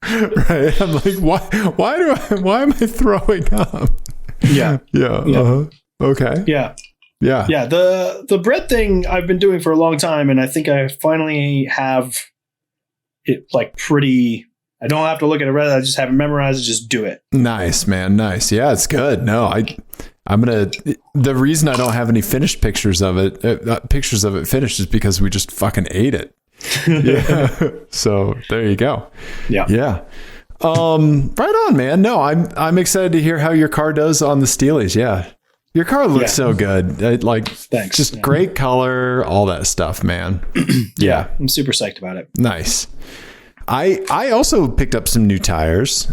Right. I'm like, why am I throwing up? Yeah. Yeah. Yeah. Okay. Yeah. Yeah. Yeah. The bread thing I've been doing for a long time, and I think I finally have it like pretty. I don't have to look at it. I just have it memorized. Just do it. Nice, man. Nice. Yeah, it's good. No, the reason I don't have any finished pictures of it finished is because we just fucking ate it. Yeah. So there you go. Yeah. Yeah. Right on, man. No, I'm excited to hear how your car does on the Steelies. Yeah. Your car looks so good. Thanks. Just great color, all that stuff, man. Yeah. I'm super psyched about it. Nice. I also picked up some new tires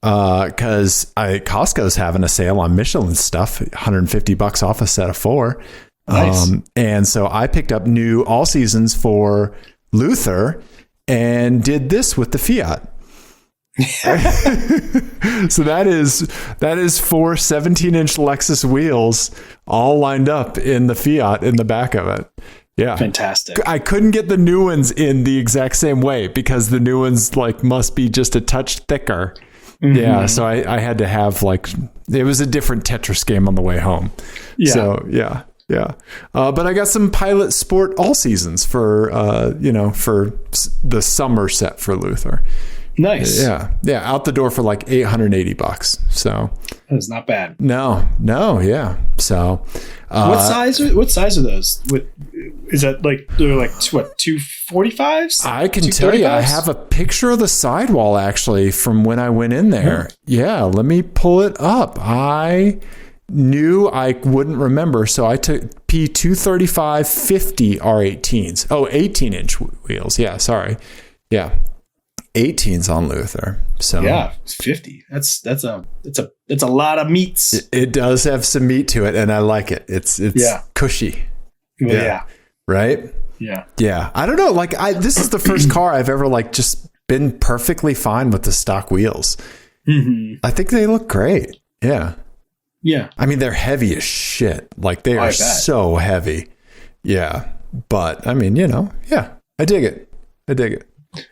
because Costco's having a sale on Michelin stuff, $150 off a set of 4. Nice. And so I picked up new all seasons for Luther and did this with the Fiat. So that is 4 17-inch Lexus wheels all lined up in the Fiat in the back of it. Yeah. Fantastic. I couldn't get the new ones in the exact same way because the new ones must be just a touch thicker. Mm-hmm. Yeah. So I had to have it was a different Tetris game on the way home. Yeah. So yeah. Yeah. But I got some Pilot Sport all seasons for the summer set for Luther. Nice. Yeah. Yeah. Out the door for $880. So that's not bad. No. Yeah. So what size are those? Is that they're what, 245s? I can tell you, I have a picture of the sidewall actually from when I went in there. Yeah. Let me pull it up. I knew I wouldn't remember. So I took P235 50 R18s. Oh, 18-inch wheels. Yeah. Sorry. Yeah. 18s on Luther. So yeah, 50. That's a lot of meats. It does have some meat to it, and I like it. It's cushy. Yeah. Right? Yeah. Yeah. I don't know. This is the first car I've ever just been perfectly fine with the stock wheels. Mm-hmm. I think they look great. Yeah. Yeah. I mean, they're heavy as shit. They are so heavy. Yeah. But I mean, yeah, I dig it.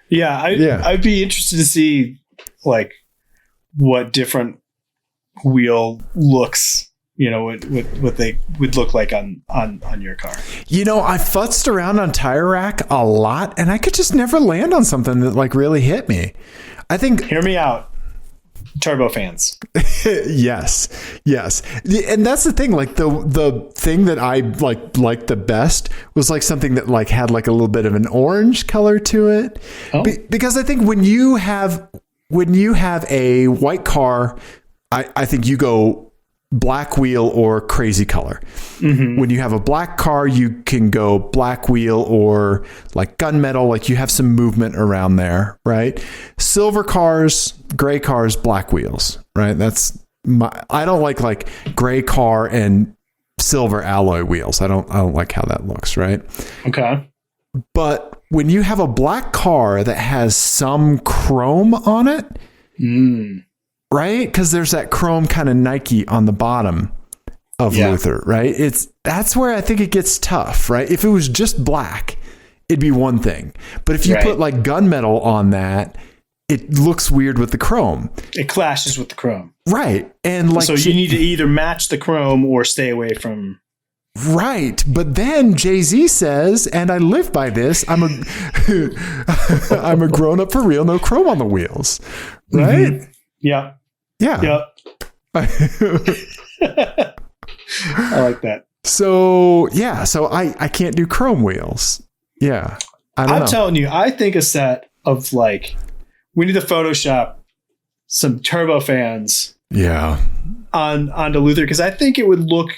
Yeah. I'd be interested to see what different wheel looks, what they would look like on your car. I futzed around on Tire Rack a lot and I could just never land on something that really hit me. I think. Hear me out. Turbo fans. Yes. And that's the thing. The thing that I liked the best was something that had a little bit of an orange color to it. Oh. Because I think when you have a white car, I think you go black wheel or crazy color. Mm-hmm. When you have a black car, you can go black wheel or gunmetal, you have some movement around there, right? Silver cars, gray cars, black wheels, right? I don't like gray car and silver alloy wheels. I don't like how that looks, right? Okay. But when you have a black car that has some chrome on it, right? Because there's that chrome kind of Nike on the bottom of Luther, right? That's where I think it gets tough, right? If it was just black, it'd be one thing. But if you put gunmetal on that, it looks weird with the chrome. It clashes with the chrome. Right. And so you need to either match the chrome or stay away from. Right. But then Jay-Z says, and I live by this, I'm a grown up for real, no chrome on the wheels. Right? Mm-hmm. Yeah. Yeah. I like that. So I can't do chrome wheels. Yeah. I'm telling you, I think a set of we need to Photoshop some turbo fans. Yeah. Onto Luther, because I think it would look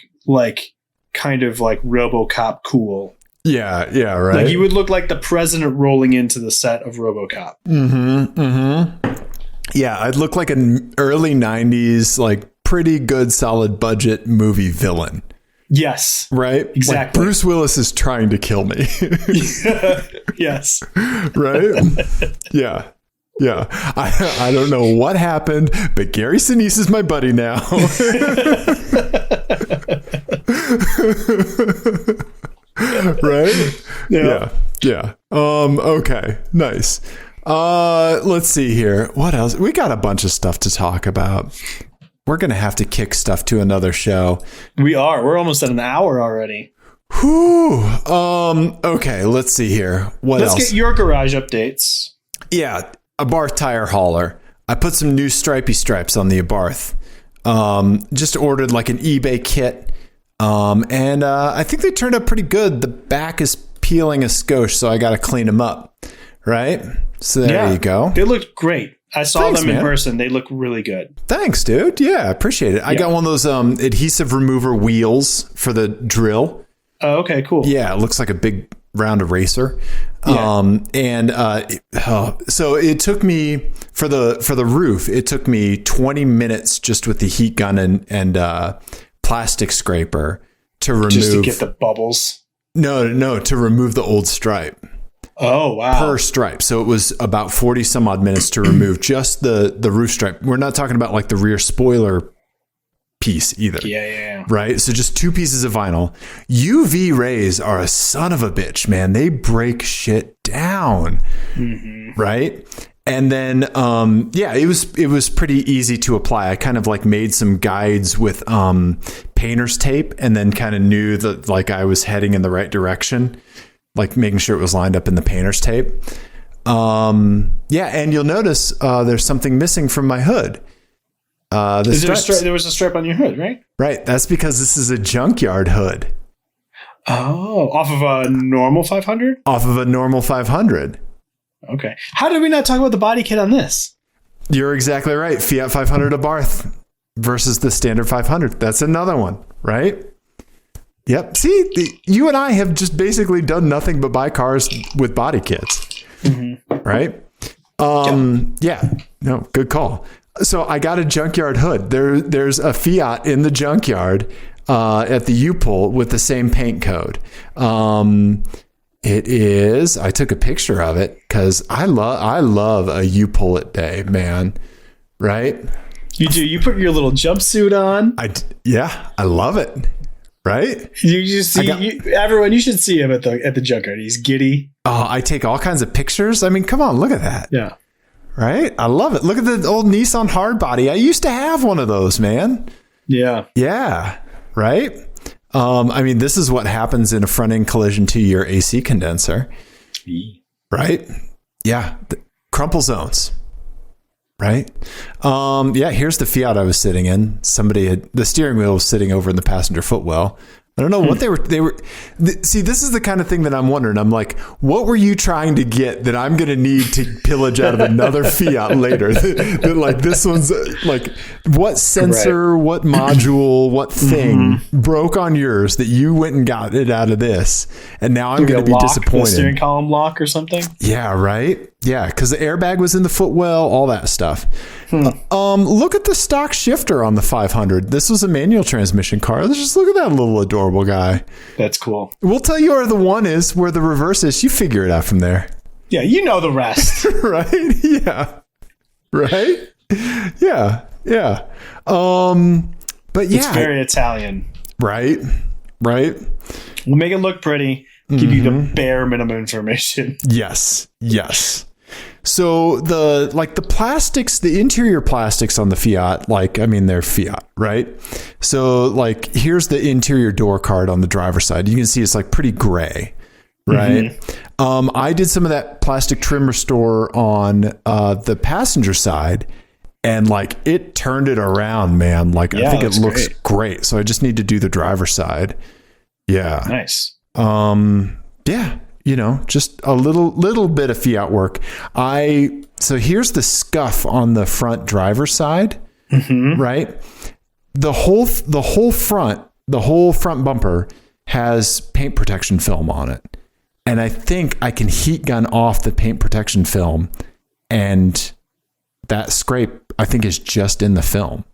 kind of RoboCop cool. Yeah, right. You would look like the president rolling into the set of RoboCop. Mm-hmm. Mm-hmm. Yeah, I'd look like an early 90s, pretty good, solid budget movie villain. Yes. Right? Exactly. Bruce Willis is trying to kill me. Yes. Right? Yeah. Yeah. I don't know what happened, but Gary Sinise is my buddy now. Right? Yeah. Okay. Nice. Let's see here. What else? We got a bunch of stuff to talk about. We're going to have to kick stuff to another show. We are. We're almost at an hour already. Whew. Okay, let's see here. Let's get your garage updates. Yeah, Abarth tire hauler. I put some new stripy stripes on the Abarth. Just ordered like an eBay kit. And I think they turned out pretty good. The back is peeling a skosh, so I got to clean them up. Right? So there you go. They looked great. I saw them in man. person. They look really good. Thanks, dude. Yeah, I appreciate it. I got one of those adhesive remover wheels for the drill. Oh, okay, cool. Yeah, it looks like a big round eraser. Yeah. So it took me for the roof, it took me 20 minutes just with the heat gun and plastic scraper to remove, just to get the bubbles. No, to remove the old stripe. Oh, wow. Per stripe. So it was about 40 some odd minutes to remove just the roof stripe. We're not talking about like the rear spoiler piece either. Yeah. Right? So just 2 pieces of vinyl. UV rays are a son of a bitch, man. They break shit down. Mm-hmm. Right? And then, it was pretty easy to apply. I kind of like made some guides with painter's tape and then kind of knew that like I was heading in the right direction, like making sure it was lined up in the painter's tape. And you'll notice there's something missing from my hood. There was a stripe on your hood, right? Right. That's because this is a junkyard hood. Oh, off of a normal 500? Off of a normal 500. Okay. How did we not talk about the body kit on this? You're exactly right. Fiat 500 Abarth versus the standard 500. That's another one, right? Yep. See, you and I have just basically done nothing but buy cars with body kits, right? Yeah. No, good call. So I got a junkyard hood. There's a Fiat in the junkyard at the U-Pull with the same paint code. It is. I took a picture of it because I love a U-Pull-it day, man. Right? You do. You put your little jumpsuit on. I love it. Right? You just see everyone. You should see him at the junkyard. He's giddy. Oh, I take all kinds of pictures. I mean, come on, look at that. Yeah. Right? I love it. Look at the old Nissan hardbody. I used to have one of those, man. Yeah. Yeah. Right? I mean, this is what happens in a front end collision to your AC condenser. Right? Yeah. Crumple zones. Right? Here's the Fiat I was sitting in. The steering wheel was sitting over in the passenger footwell. I don't know what they were. See, this is the kind of thing that I'm wondering. I'm like, what were you trying to get that I'm going to need to pillage out of another Fiat later? that like this one's like, what sensor, what module, what thing broke on yours that you went and got it out of this, and now I'm going to be disappointed. The steering column lock or something. Yeah, right. Yeah, because the airbag was in the footwell, all that stuff. Look at the stock shifter on the 500. This was a manual transmission car. Let's just look at that little adorable guy. That's cool. We'll tell you where the one is, where the reverse is. You figure it out from there. Yeah, you know the rest. Right? Yeah. Right? Yeah. Yeah. But yeah. It's very Italian. Right? Right? We'll make it look pretty. Give you the bare minimum information. Yes. Yes. So the plastics, the interior plastics on the Fiat, they're Fiat, right? So like, here's the interior door card on the driver's side. You can see it's like pretty gray, right? I did some of that plastic trim restore on the passenger side, and like it turned it around, man. Like I think it looks great. So I just need to do the driver's side. Yeah. Nice. Yeah. Just a little bit of Fiat work. So here's the scuff on the front driver's side, right? The whole front bumper has paint protection film on it. And I think I can heat gun off the paint protection film, and that scrape, I think, is just in the film.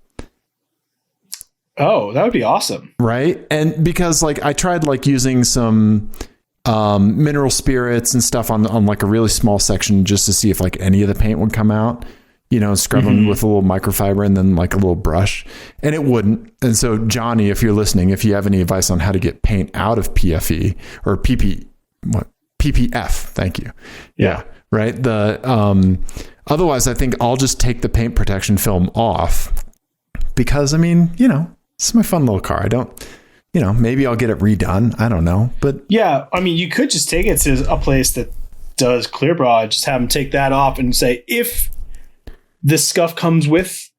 Oh, that would be awesome. Right. And because like I tried like using some mineral spirits and stuff on like a really small section just to see if like any of the paint would come out, and scrub them with a little microfiber and then like a little brush, and it wouldn't. And so Johnny, if you're listening, if you have any advice on how to get paint out of PFE or PP, PPF. Thank you. Yeah. Right. Otherwise, I think I'll just take the paint protection film off because, I mean, it's my fun little car. I don't, maybe I'll get it redone. I don't know. But yeah, I mean, you could just take it to a place that does clear bra, just have them take that off and say, if this scuff comes with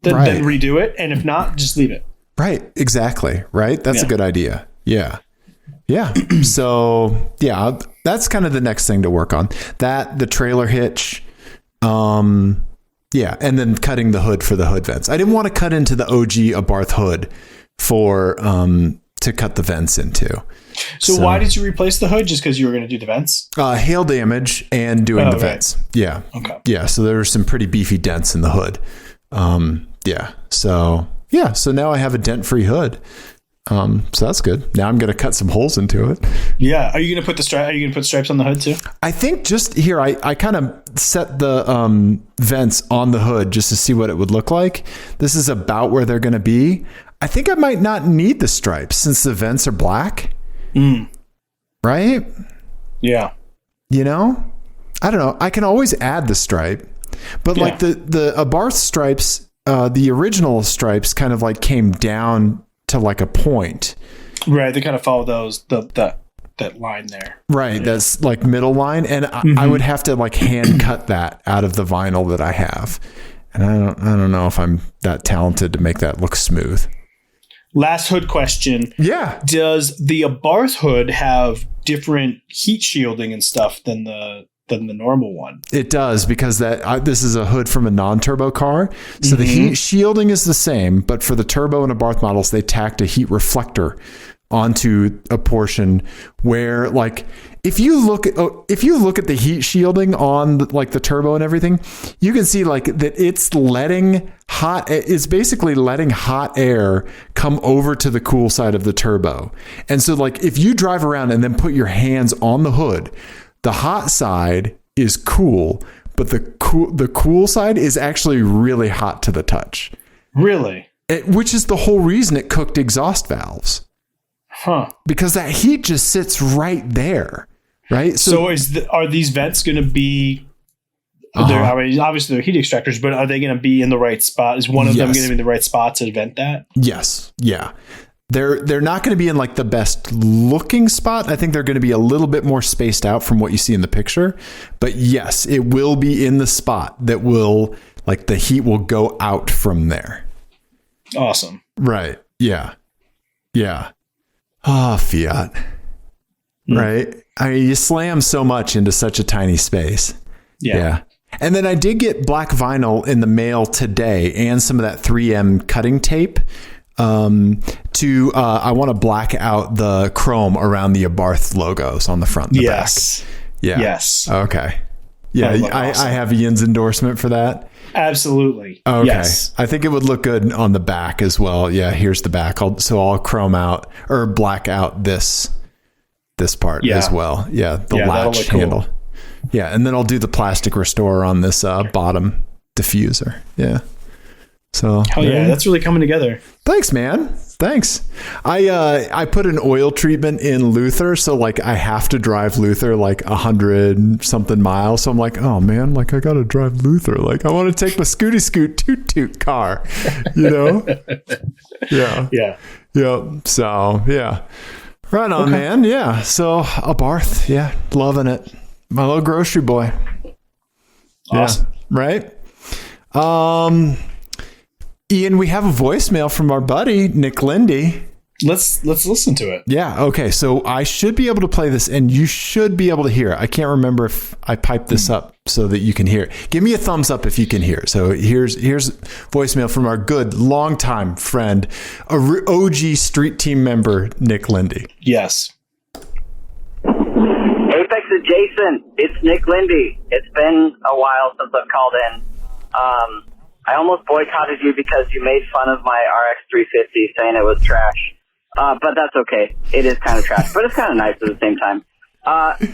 then redo it. And if not, just leave it. Right. Exactly. Right. That's a good idea. Yeah. Yeah. So yeah, that's kind of the next thing to work on. The trailer hitch. Yeah. And then cutting the hood for the hood vents. I didn't want to cut into the OG Abarth hood to cut the vents into. So why did you replace the hood? Just because you were going to do the vents? Hail damage and doing the vents. Yeah. Okay. Yeah. So there were some pretty beefy dents in the hood. Yeah. So now I have a dent-free hood. So that's good. Now I'm going to cut some holes into it. Yeah. Are you going to put stripes on the hood too? I think just here, I kind of set the vents on the hood just to see what it would look like. This is about where they're going to be. I think I might not need the stripes since the vents are black. Right? Yeah. I don't know. I can always add the stripe, but like the Abarth stripes, the original stripes kind of like came down to like a point. Right. They kind of follow that line there. Right. Yeah. That's like middle line. And I would have to like hand cut that out of the vinyl that I have. And I don't know if I'm that talented to make that look smooth. Last hood question. Yeah. Does the Abarth hood have different heat shielding and stuff than the normal one? It does, because this is a hood from a non-turbo car. So the heat shielding is the same, but for the turbo and Abarth models, they tacked a heat reflector onto a portion where, like, if you look at the heat shielding on like the turbo and everything, you can see like that it's basically letting hot air come over to the cool side of the turbo. And so like if you drive around and then put your hands on the hood, the hot side is cool, but the cool side is actually really hot to the touch. Really? Which is the whole reason it cooked exhaust valves. Huh. Because that heat just sits right there, right? So are these vents going to be... obviously they're heat extractors, but are they going to be in the right spot? Is one of them going to be in the right spot to vent that? Yes. Yeah. They're not going to be in like the best looking spot. I think they're going to be a little bit more spaced out from what you see in the picture. But yes, it will be in the spot that will, like, the heat will go out from there. Awesome. Right. Yeah. Yeah. Ah, Fiat. Right. I mean, you slam so much into such a tiny space. Yeah. And then I did get black vinyl in the mail today and some of that 3M cutting tape. I want to black out the chrome around the Abarth logos on the front and the back. Yeah. Yes. Okay. Yeah. Awesome. I have Ian's endorsement for that. Absolutely. Okay. Yes. I think it would look good on the back as well. Yeah. Here's the back. I'll chrome out or black out this part as well. Yeah. The latch handle. Cool. Yeah. And then I'll do the plastic restore on this bottom diffuser. Yeah. So hell yeah, that's really coming together. Thanks, man. Thanks. I put an oil treatment in Luther, so like I have to drive Luther like 100 something miles. So I'm like, oh man, like I gotta drive Luther. Like I want to take my scooty scoot toot car, Yeah. Yeah. Yeah. So yeah. Right on, man. Yeah. So Abarth, yeah, loving it. My little grocery boy. Awesome. Yeah. Right. Ian, we have a voicemail from our buddy, Nick Lindy. Let's listen to it. Yeah. Okay. So I should be able to play this and you should be able to hear it. I can't remember if I piped this up so that you can hear it. Give me a thumbs up if you can hear it. So here's voicemail from our good longtime friend, OG Street Team member, Nick Lindy. Yes. Apex adjacent. It's Nick Lindy. It's been a while since I've called in. I almost boycotted you because you made fun of my RX 350 saying it was trash. But that's okay. It is kind of trash, but it's kind of nice at the same time.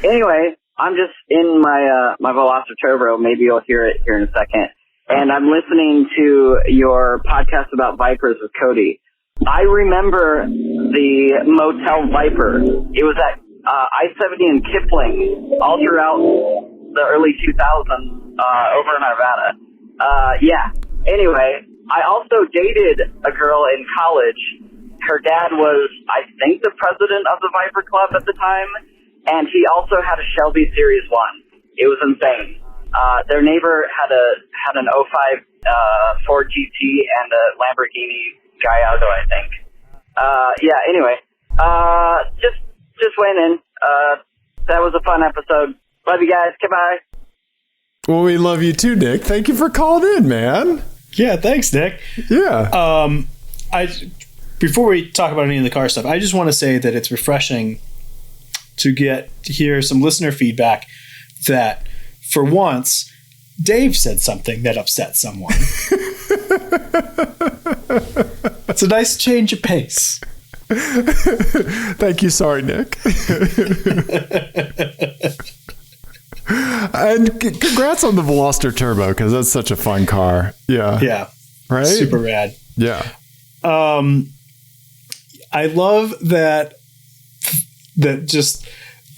Anyway, I'm just in my Veloster Turbo. Maybe you'll hear it here in a second. And I'm listening to your podcast about Vipers with Cody. I remember the Motel Viper. It was at I-70 and Kipling all throughout the early 2000s over in Arvada. Yeah. Anyway, I also dated a girl in college. Her dad was, I think, the president of the Viper Club at the time, and he also had a Shelby Series 1. It was insane. Their neighbor had an 05 Ford GT and a Lamborghini Gallardo, I think. Yeah, anyway. Just weighing in. That was a fun episode. Love you guys. Goodbye. Well, we love you too, Nick. Thank you for calling in, man. Yeah, thanks, Nick. Yeah. Before we talk about any of the car stuff, I just want to say that it's refreshing to hear some listener feedback that, for once, Dave said something that upset someone. It's a nice change of pace. Thank you. Sorry, Nick. And congrats on the Veloster Turbo, because that's such a fun car. Yeah. Yeah. Right? Super rad. Yeah. I love that just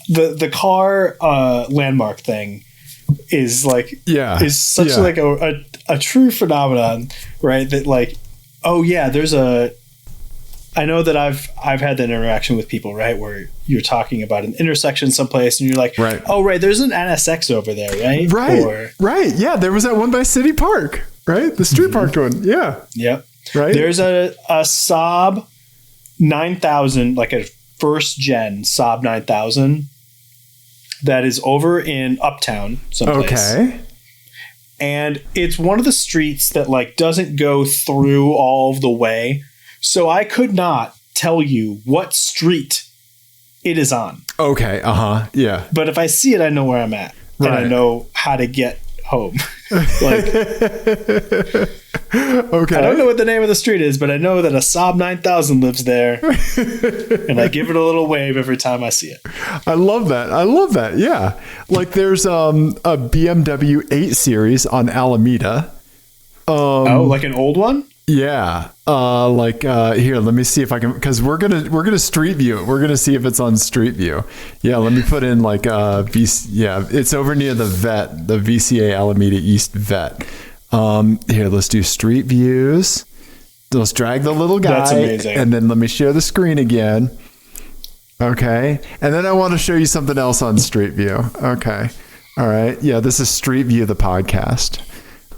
the car landmark thing is like, is such like a true phenomenon, right? That like, oh yeah, I know that I've had that interaction with people, right, where you're talking about an intersection someplace and you're like, right. Oh, right, there's an NSX over there, right? Right, right. Yeah, there was that one by City Park, right? The street parked one. Yeah. Yep. Right. There's a Saab 9000, like a first gen Saab 9000 that is over in Uptown someplace. Okay. And it's one of the streets that like doesn't go through all the way. So I could not tell you what street it is on. Okay. Yeah. But if I see it, I know where I'm at. Right. And I know how to get home. Like, okay. I don't know what the name of the street is, but I know that a Saab 9000 lives there. And I give it a little wave every time I see it. I love that. Yeah. Like there's a BMW 8 Series on Alameda. Like an old one? Yeah. Here, let me see if I can, because we're gonna Street View it. We're gonna see if it's on Street View. Yeah, let me put in like it's over near the vet, the VCA Alameda East vet. Here, let's do Street Views. Let's drag the little guy. That's amazing. And then let me share the screen again. Okay. And then I want to show you something else on Street View. Okay. All right. Yeah, this is Street View, the podcast.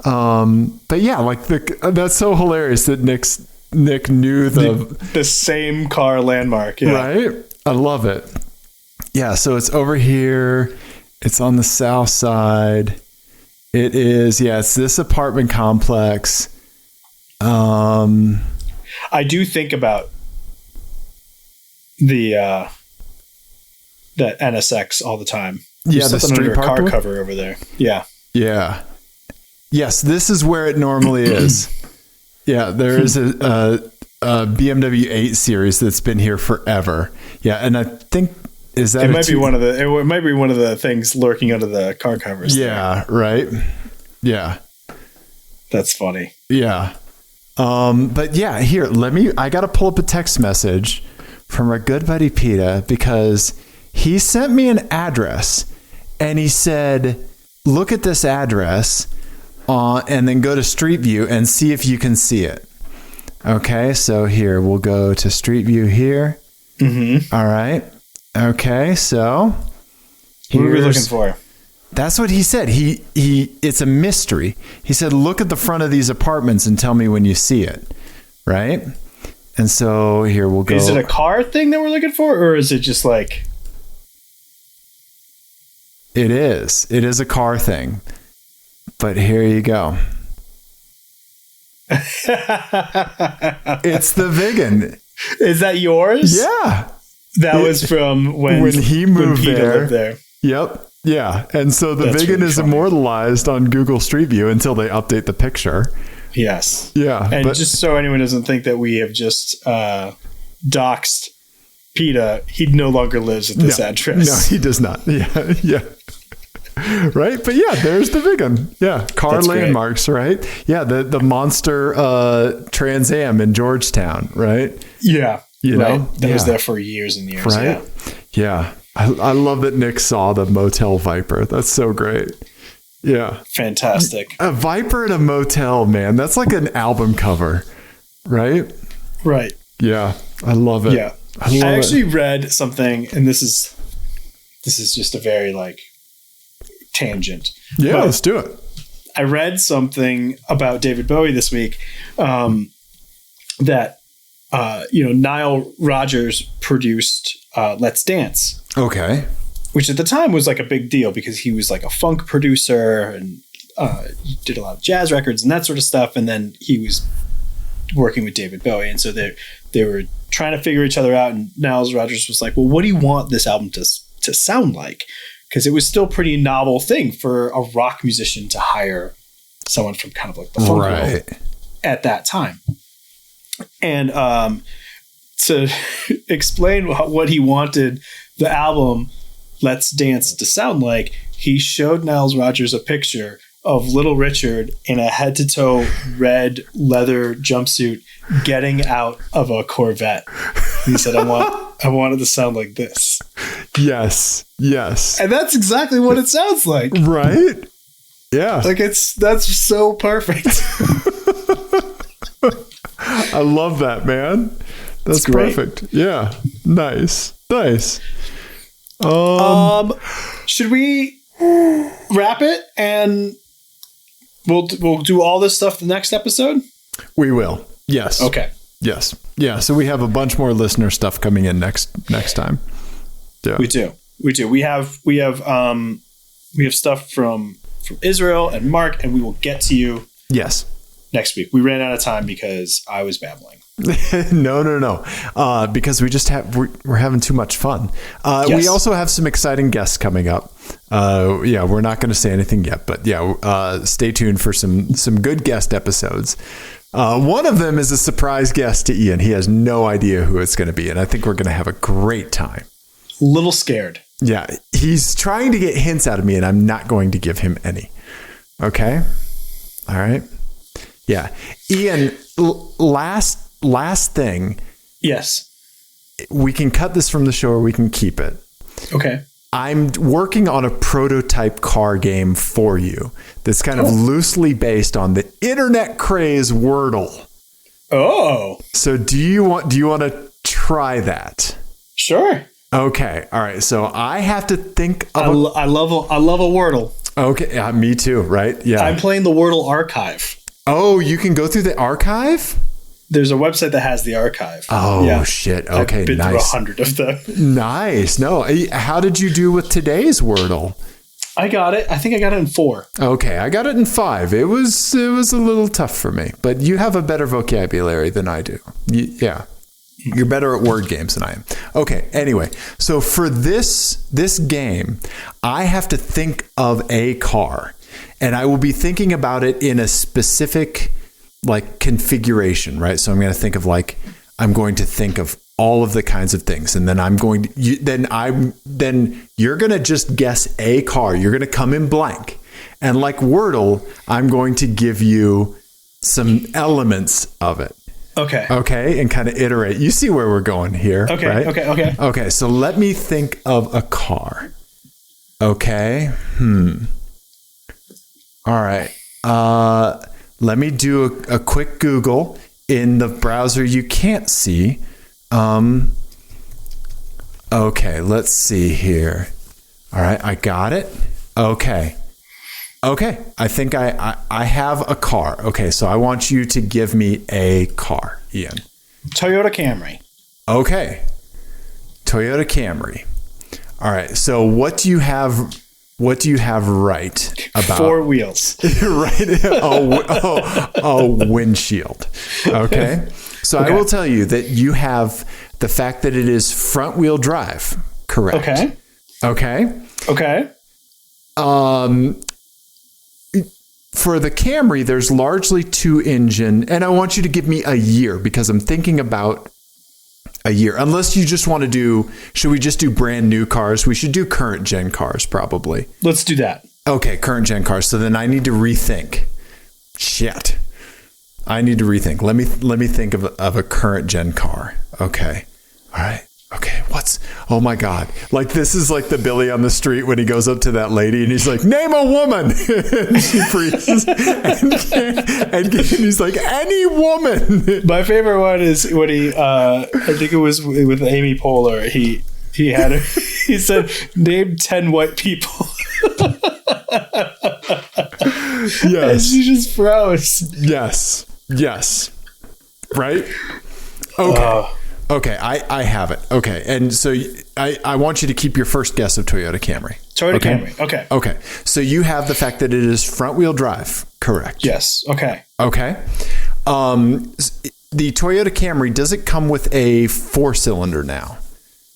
But yeah, like that's so hilarious that Nick knew the same car landmark. Yeah. Right. I love it. Yeah. So it's over here. It's on the south side. It is. Yeah. It's this apartment complex. I do think about that NSX all the time. There's the something street under a car one? cover over there. Yeah. Yeah. Yes, this is where it normally is. Yeah, there is a BMW 8 Series that's been here forever. Yeah, and I think it might be one of the things lurking under the car covers. Yeah, there. Right. Yeah, that's funny. Yeah, but yeah, here I got to pull up a text message from our good buddy PETA because he sent me an address and he said, "Look at this address." And then go to Street View and see if you can see it. Okay, so here we'll go to Street View here. Mm-hmm. All right. Okay, so what are we looking for? That's what he said. It's a mystery. He said, "Look at the front of these apartments and tell me when you see it." Right. And so here we'll go. Is it a car thing that we're looking for, or is it just like? It is. It is a car thing. But here you go. It's the Vigan. Is that yours? Yeah. That was from when he moved when there. Lived there. Yep. Yeah. And so the Vigan is immortalized on Google Street View until they update the picture. Yes. Yeah. And just so anyone doesn't think that we have just doxed PETA, he no longer lives at this address. No, he does not. Yeah. Yeah. Right, but yeah, there's the Vigan. Yeah, car That's landmarks, great. Right? Yeah, the monster Trans Am in Georgetown, right? Yeah, you know that was there for years and years. Right? Yeah. I love that Nick saw the Motel Viper. That's so great. Yeah. Fantastic. A Viper in a motel, man. That's like an album cover, right? Right. Yeah. I love it. Yeah. I actually read something, and this is just a very like tangent. Yeah, but let's do it. I read something about David Bowie this week that Nile Rodgers produced Let's Dance. Okay. Which at the time was like a big deal because he was like a funk producer and did a lot of jazz records and that sort of stuff. And then he was working with David Bowie. And so they were trying to figure each other out. And Nile Rodgers was like, well, what do you want this album to sound like? Because it was still a pretty novel thing for a rock musician to hire someone from kind of like the funk world at that time. And to explain what he wanted the album Let's Dance to sound like, he showed Nile Rodgers a picture of Little Richard in a head-to-toe red leather jumpsuit getting out of a Corvette. He said, I want it to sound like this. Yes. And that's exactly what it sounds like. Right? Yeah. Like that's so perfect. I love that, man. That's perfect. Yeah. Nice. Should we wrap it and we'll do all this stuff the next episode? We will. Yes. Okay. Yes. Yeah. So we have a bunch more listener stuff coming in next time. Yeah. We do. We have stuff from Israel and Mark, and we will get to you. Yes. Next week. We ran out of time because I was babbling. No. Because we're having too much fun. Yes. We also have some exciting guests coming up. We're not going to say anything yet, but stay tuned for some good guest episodes. One of them is a surprise guest to Ian. He has no idea who it's going to be, and I think we're going to have a great time. Little scared. Yeah. He's trying to get hints out of me, and I'm not going to give him any. Okay. All right. Yeah. Ian, last thing. Yes. We can cut this from the show or we can keep it. Okay. I'm working on a prototype car game for you that's kind of loosely based on the internet craze Wordle. Oh. So do you want to try that? Sure. Okay. All right. So I have to think of I love a Wordle. Okay. Me too, right? Yeah. I'm playing the Wordle Archive. Oh, you can go through the archive? There's a website that has the archive. Oh, yeah. Shit. Okay, I've been through 100 of them. Nice. No, how did you do with today's Wordle? I got it. I think I got it in 4. Okay, I got it in 5. It was a little tough for me, but you have a better vocabulary than I do. Yeah. You're better at word games than I am. Okay, anyway. So for this game, I have to think of a car, and I will be thinking about it in a specific configuration, right? So I'm going to think of I'm going to think of all of the kinds of things, and then then you're going to just guess a car. You're going to come in blank, and like Wordle, I'm going to give you some elements of it. Okay. Okay, and kind of iterate. You see where we're going here, okay, right? Okay. Okay. So let me think of a car. Okay. All right. Let me do a quick Google in the browser you can't see. Okay, let's see here. All right, I got it. Okay, I think I have a car. Okay, so I want you to give me a car, Ian. Toyota Camry. Okay, Toyota Camry. All right, so what do you have right about 4 wheels? Right. A windshield. Okay. So I will tell you that you have the fact that it is front wheel drive. Correct. Okay. For the Camry, there's largely 2 engine, and I want you to give me a year because I'm thinking about a year. Unless you just want to should we just do brand new cars? We should do current gen cars probably. Let's do that. Okay, current gen cars. So then I need to rethink. Shit. I need to rethink. Let me think of a current gen car. Okay. All right. Okay. oh my God. Like, this is like the Billy on the street when he goes up to that lady and he's like, name a woman. And she freezes. And he's like, any woman. My favorite one is when he, I think it was with Amy Poehler. He had he said, name 10 white people. Yes. And she just froze. Yes. Right? Okay. Okay, I have it. Okay, and so I want you to keep your first guess of Toyota Camry. Camry. Okay. Okay, so you have the fact that it is front-wheel drive, correct? Yes. Okay. Okay. The Toyota Camry, does it come with a 4-cylinder now?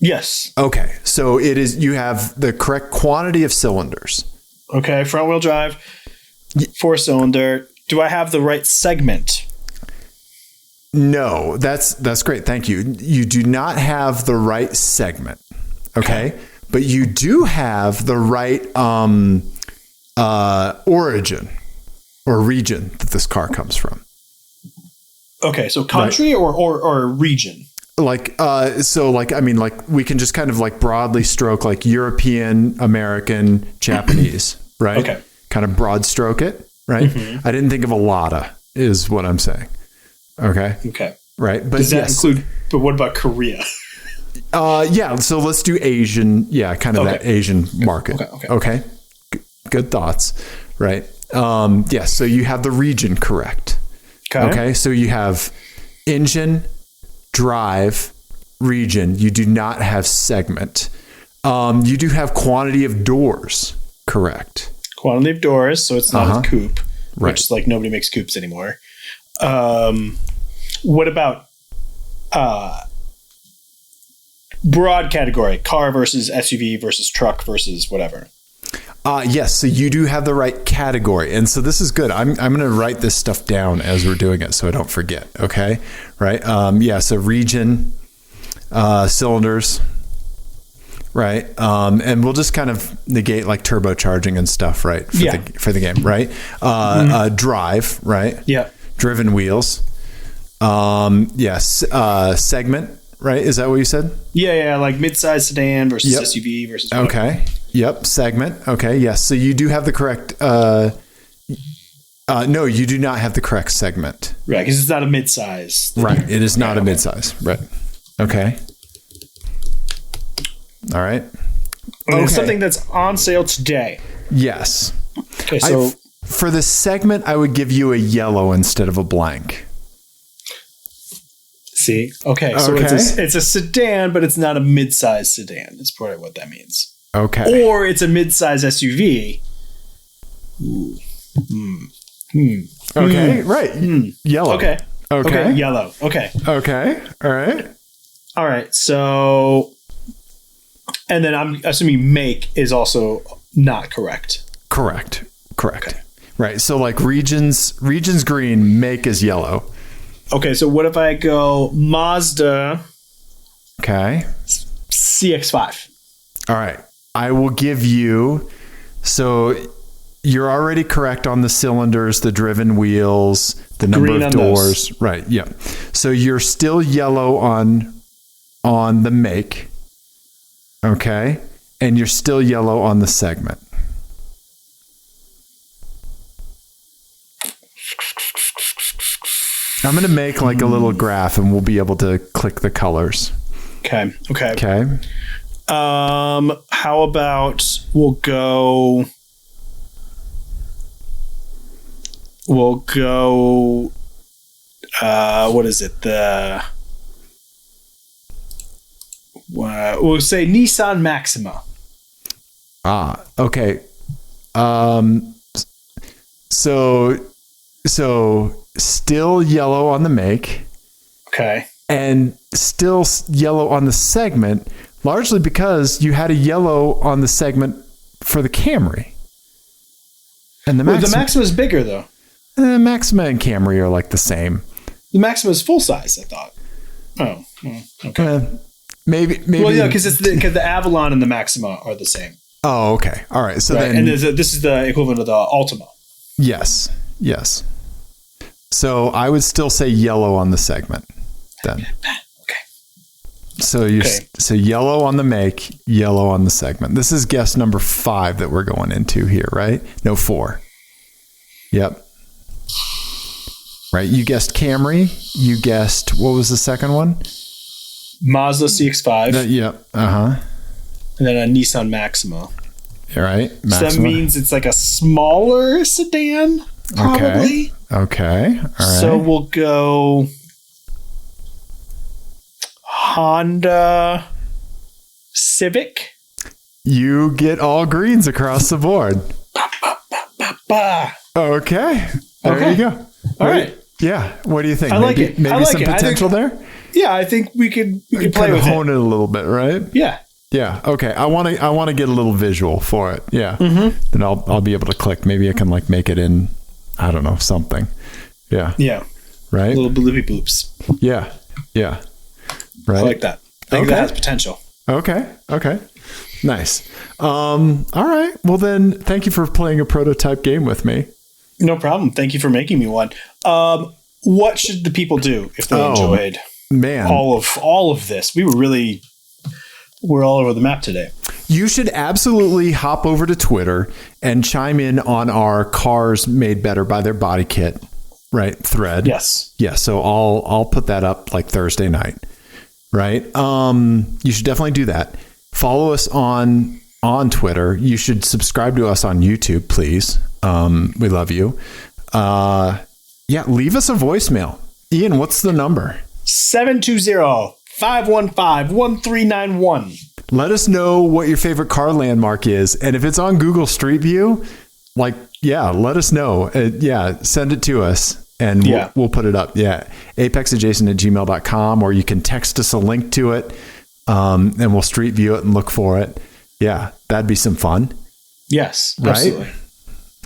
Yes. Okay, so it is. You have the correct quantity of cylinders. Okay, front-wheel drive, 4-cylinder. Do I have the right segment? No, that's great. Thank you. You do not have the right segment. Okay. But you do have the right origin or region that this car comes from. Okay. So country or region? Like, I mean, like, we can just kind of like broadly stroke like European, American, Japanese, right? Okay. Kind of broad stroke it, right? Mm-hmm. I didn't think of a lotta is what I'm saying. Okay. Right. But does that include, but what about Korea? Yeah. So let's do Asian. Yeah. Kind of that Asian market. Okay. Good thoughts. Right. Yeah. So you have the region correct. Okay. So you have engine, drive, region. You do not have segment. You do have quantity of doors correct. Quantity of doors. So it's not a coupe, right? Which is like nobody makes coupes anymore. What about broad category, car versus SUV versus truck versus whatever? Yes, so you do have the right category. And so this is good. I'm going to write this stuff down as we're doing it so I don't forget, okay? Right? Yeah, so region, cylinders, right? And we'll just kind of negate like turbocharging and stuff, right? For the game, right? Drive, right? Yeah. Driven wheels. Yes. Segment, right? Is that what you said? Yeah. Like mid-size sedan versus SUV versus whatever. Okay. Yep. Segment. Okay. Yes. So you do have the correct, no, you do not have the correct segment. Right. Because it's not a mid-size. Right. It is not a mid-size. Right. Okay. All right. It's something that's on sale today. Yes. Okay. So for the segment, I would give you a yellow instead of a blank. See? Okay. So it's a sedan, but it's not a mid-size sedan. Is probably what that means. Okay. Or it's a mid-size SUV. Ooh. Okay. Right. Yellow. Okay. Yellow. Okay. Okay. All right. So, and then I'm assuming make is also not correct. Correct. Okay. Right. So like region's green, make is yellow. Okay. So what if I go Mazda? Okay. CX-5. All right. I will give you, so you're already correct on the cylinders, the driven wheels, the number green of doors. Those. Right. Yeah. So you're still yellow on the make. Okay. And you're still yellow on the segment. I'm going to make like a little graph and we'll be able to click the colors. Okay. How about we'll go what is it? We'll say Nissan Maxima. Okay. So still yellow on the make. Okay. And still yellow on the segment, largely because you had a yellow on the segment for the Camry. And the Maxima, the Maxima is bigger though. Maxima and Camry are like the same. The Maxima is full size, I thought. Oh, okay. Maybe. Well, yeah, because the Avalon and the Maxima are the same. Oh, okay. All right. So then, and this is the equivalent of the Altima. Yes. So I would still say yellow on the segment then. So so yellow on the make, yellow on the segment. This is guess number 5 that we're going into here, right? No, 4. Yep. Right. You guessed Camry. You guessed, what was the second one? Mazda CX-5. Yep. Uh-huh. And then a Nissan Maxima. All right. Maxima. So that means it's like a smaller sedan, probably. Okay. All right. So we'll go Honda Civic. You get all greens across the board. Okay. There you go. All right. Yeah. What do you think? I like it. Maybe some potential there? Yeah, I think we could play kind of with hone it a little bit, right? Yeah. Yeah. Okay. I want to get a little visual for it. Yeah. Mm-hmm. Then I'll be able to click. Maybe I can like make it in, I don't know, something. Yeah. Yeah. Right. Little bloopy bloops. Yeah. Yeah. Right. I like that. I think that has potential. Okay. Nice. All right. Well then, thank you for playing a prototype game with me. No problem. Thank you for making me one. What should the people do if they enjoyed all of this? We're all over the map today. You should absolutely hop over to Twitter and chime in on our Cars Made Better by Their Body Kit, right, thread. Yes. Yeah, so I'll put that up like Thursday night, right? You should definitely do that. Follow us on Twitter. You should subscribe to us on YouTube, please. We love you. Leave us a voicemail. Ian, what's the number? 720-515-1391. Let us know what your favorite car landmark is. And if it's on Google Street View, let us know. Send it to us and we'll put it up. Yeah. apexadjacent@gmail.com, or you can text us a link to it and we'll street view it and look for it. Yeah. That'd be some fun. Yes. Right? Absolutely.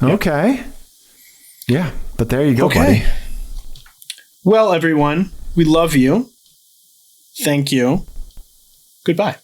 Okay. Yeah. But there you go, buddy. Well, everyone, we love you. Thank you. Goodbye.